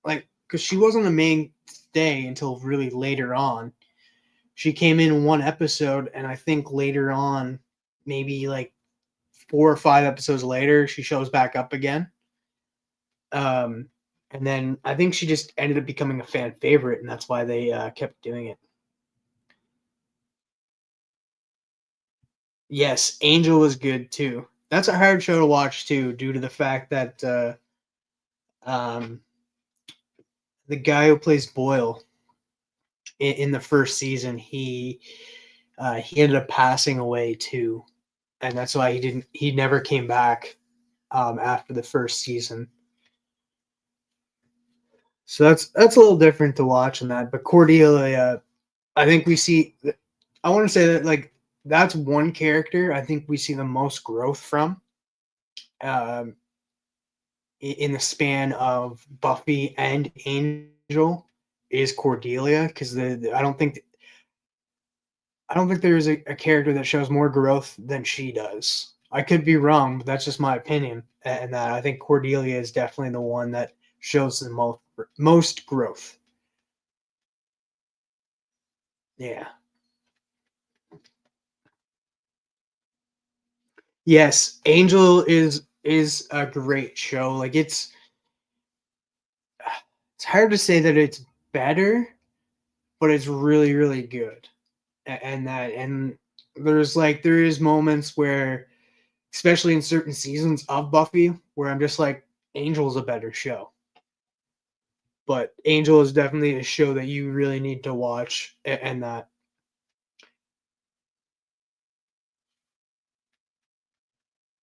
A: like because she wasn't the main stay until really later on. She came in one episode, and I think later on, maybe like 4 or 5 episodes later, she shows back up again. Um, and then I think she just ended up becoming a fan favorite, and that's why they kept doing it. Yes, Angel was good too. That's a hard show to watch too, due to the fact that um, the guy who plays Boyle in the first season, he ended up passing away too, and that's why he never came back after the first season. So that's a little different to watch in that. But Cordelia, I think we see. I want to say that like that's one character I think we see the most growth from um, in the span of Buffy and Angel is Cordelia because I don't think there's a character that shows more growth than she does. I could be wrong, but that's just my opinion. And that I think Cordelia is definitely the one that shows the most growth. Yeah. Yes, Angel is a great show. Like it's hard to say that it's better, but it's really really good. And there is moments where, especially in certain seasons of Buffy, where I'm just like Angel's a better show. But Angel is definitely a show that you really need to watch, and that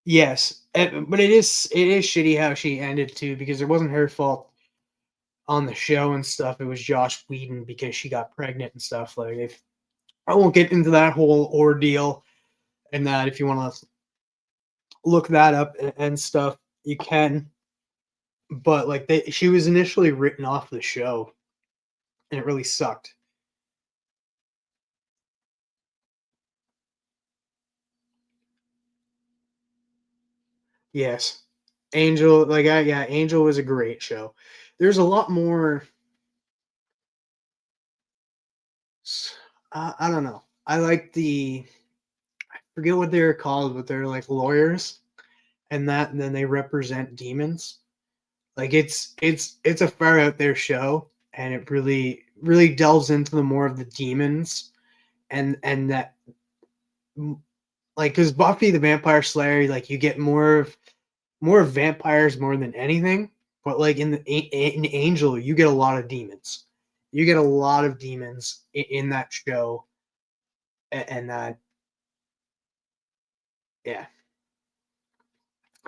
A: Yes, but it is shitty how she ended too, because it wasn't her fault on the show and stuff. It was Josh Whedon because she got pregnant and stuff. Like, if I won't get into that whole ordeal, and that if you want to look that up and stuff, you can. But like, she was initially written off the show, and it really sucked. Yes, Angel, like, yeah, Angel was a great show. There's a lot more. I don't know. I like I forget what they're called, but they're like lawyers, and then they represent demons. Like, it's a far out there show, and it really delves into the more of the demons, and that, like, because Buffy the Vampire Slayer, like, you get more of vampires more than anything, but like in Angel, you get a lot of demons. You get a lot of demons in that show, and that, yeah.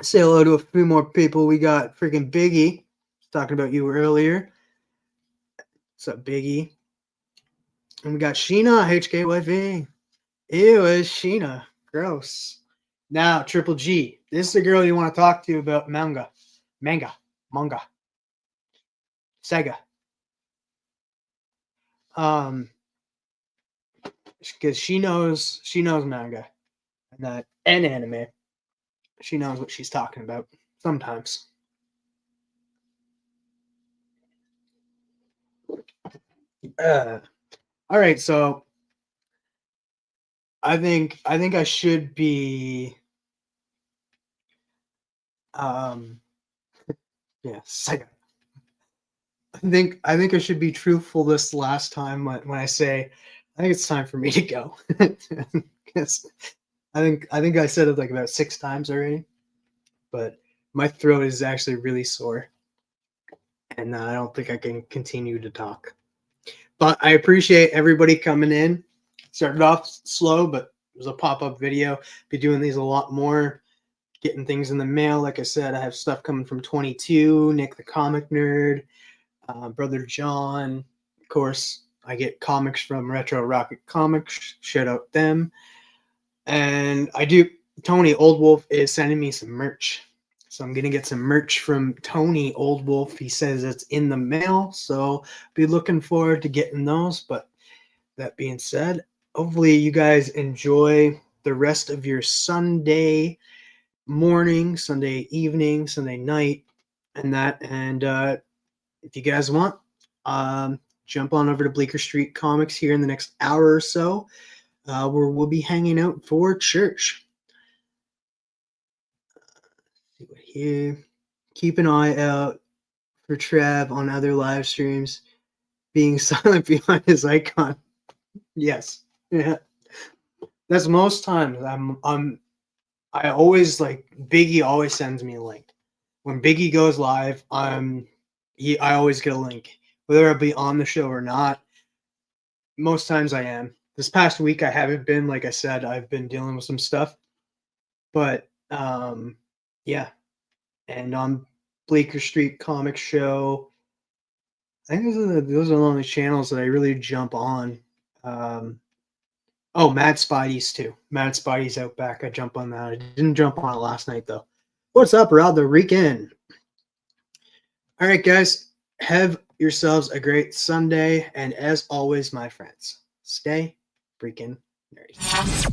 A: Say hello to a few more people. We got freaking Biggie talking about you earlier. What's up, Biggie? And we got Sheena, HKYV. Ew, it's Sheena. Gross. Now, Triple G. This is the girl you want to talk to about manga. Manga. Sega. Um, because she knows manga and anime. She knows what she's talking about sometimes. Uh, all right, so I think I should be um yeah, Sega. I think I should be truthful this last time when I say I think it's time for me to go. Because I think I said it like about 6 times already, but my throat is actually really sore, and I don't think I can continue to talk. But I appreciate everybody coming in. Started off slow, but it was a pop-up video. Be doing these a lot more. Getting things in the mail. Like I said, I have stuff coming from 22, Nick the Comic Nerd, Brother John. Of course, I get comics from Retro Rocket Comics. Shout out them. And I do. Tony Old Wolf is sending me some merch. So I'm gonna get some merch from Tony Old Wolf. He says it's in the mail, so be looking forward to getting those. But that being said, hopefully you guys enjoy the rest of your Sunday morning, Sunday evening, Sunday night, and that. And if you guys want, jump on over to Bleecker Street Comics here in the next hour or so, where we'll be hanging out for church. See what here. Keep an eye out for Trav on other live streams, being silent behind his icon. Yes, yeah. That's most times. I always, like, Biggie always sends me a link. When Biggie goes live, I always get a link, whether I be on the show or not. Most times I am. This past week I haven't been. Like I said, I've been dealing with some stuff, but yeah. And on Bleecker Street Comic Show, I think those are the only channels that I really jump on. Oh, Mad Spidey's too. Mad Spidey's out back. I jump on that. I didn't jump on it last night though. What's up, Rod the Rican? All right, guys. Have yourselves a great Sunday. And as always, my friends, stay freaking nerdy.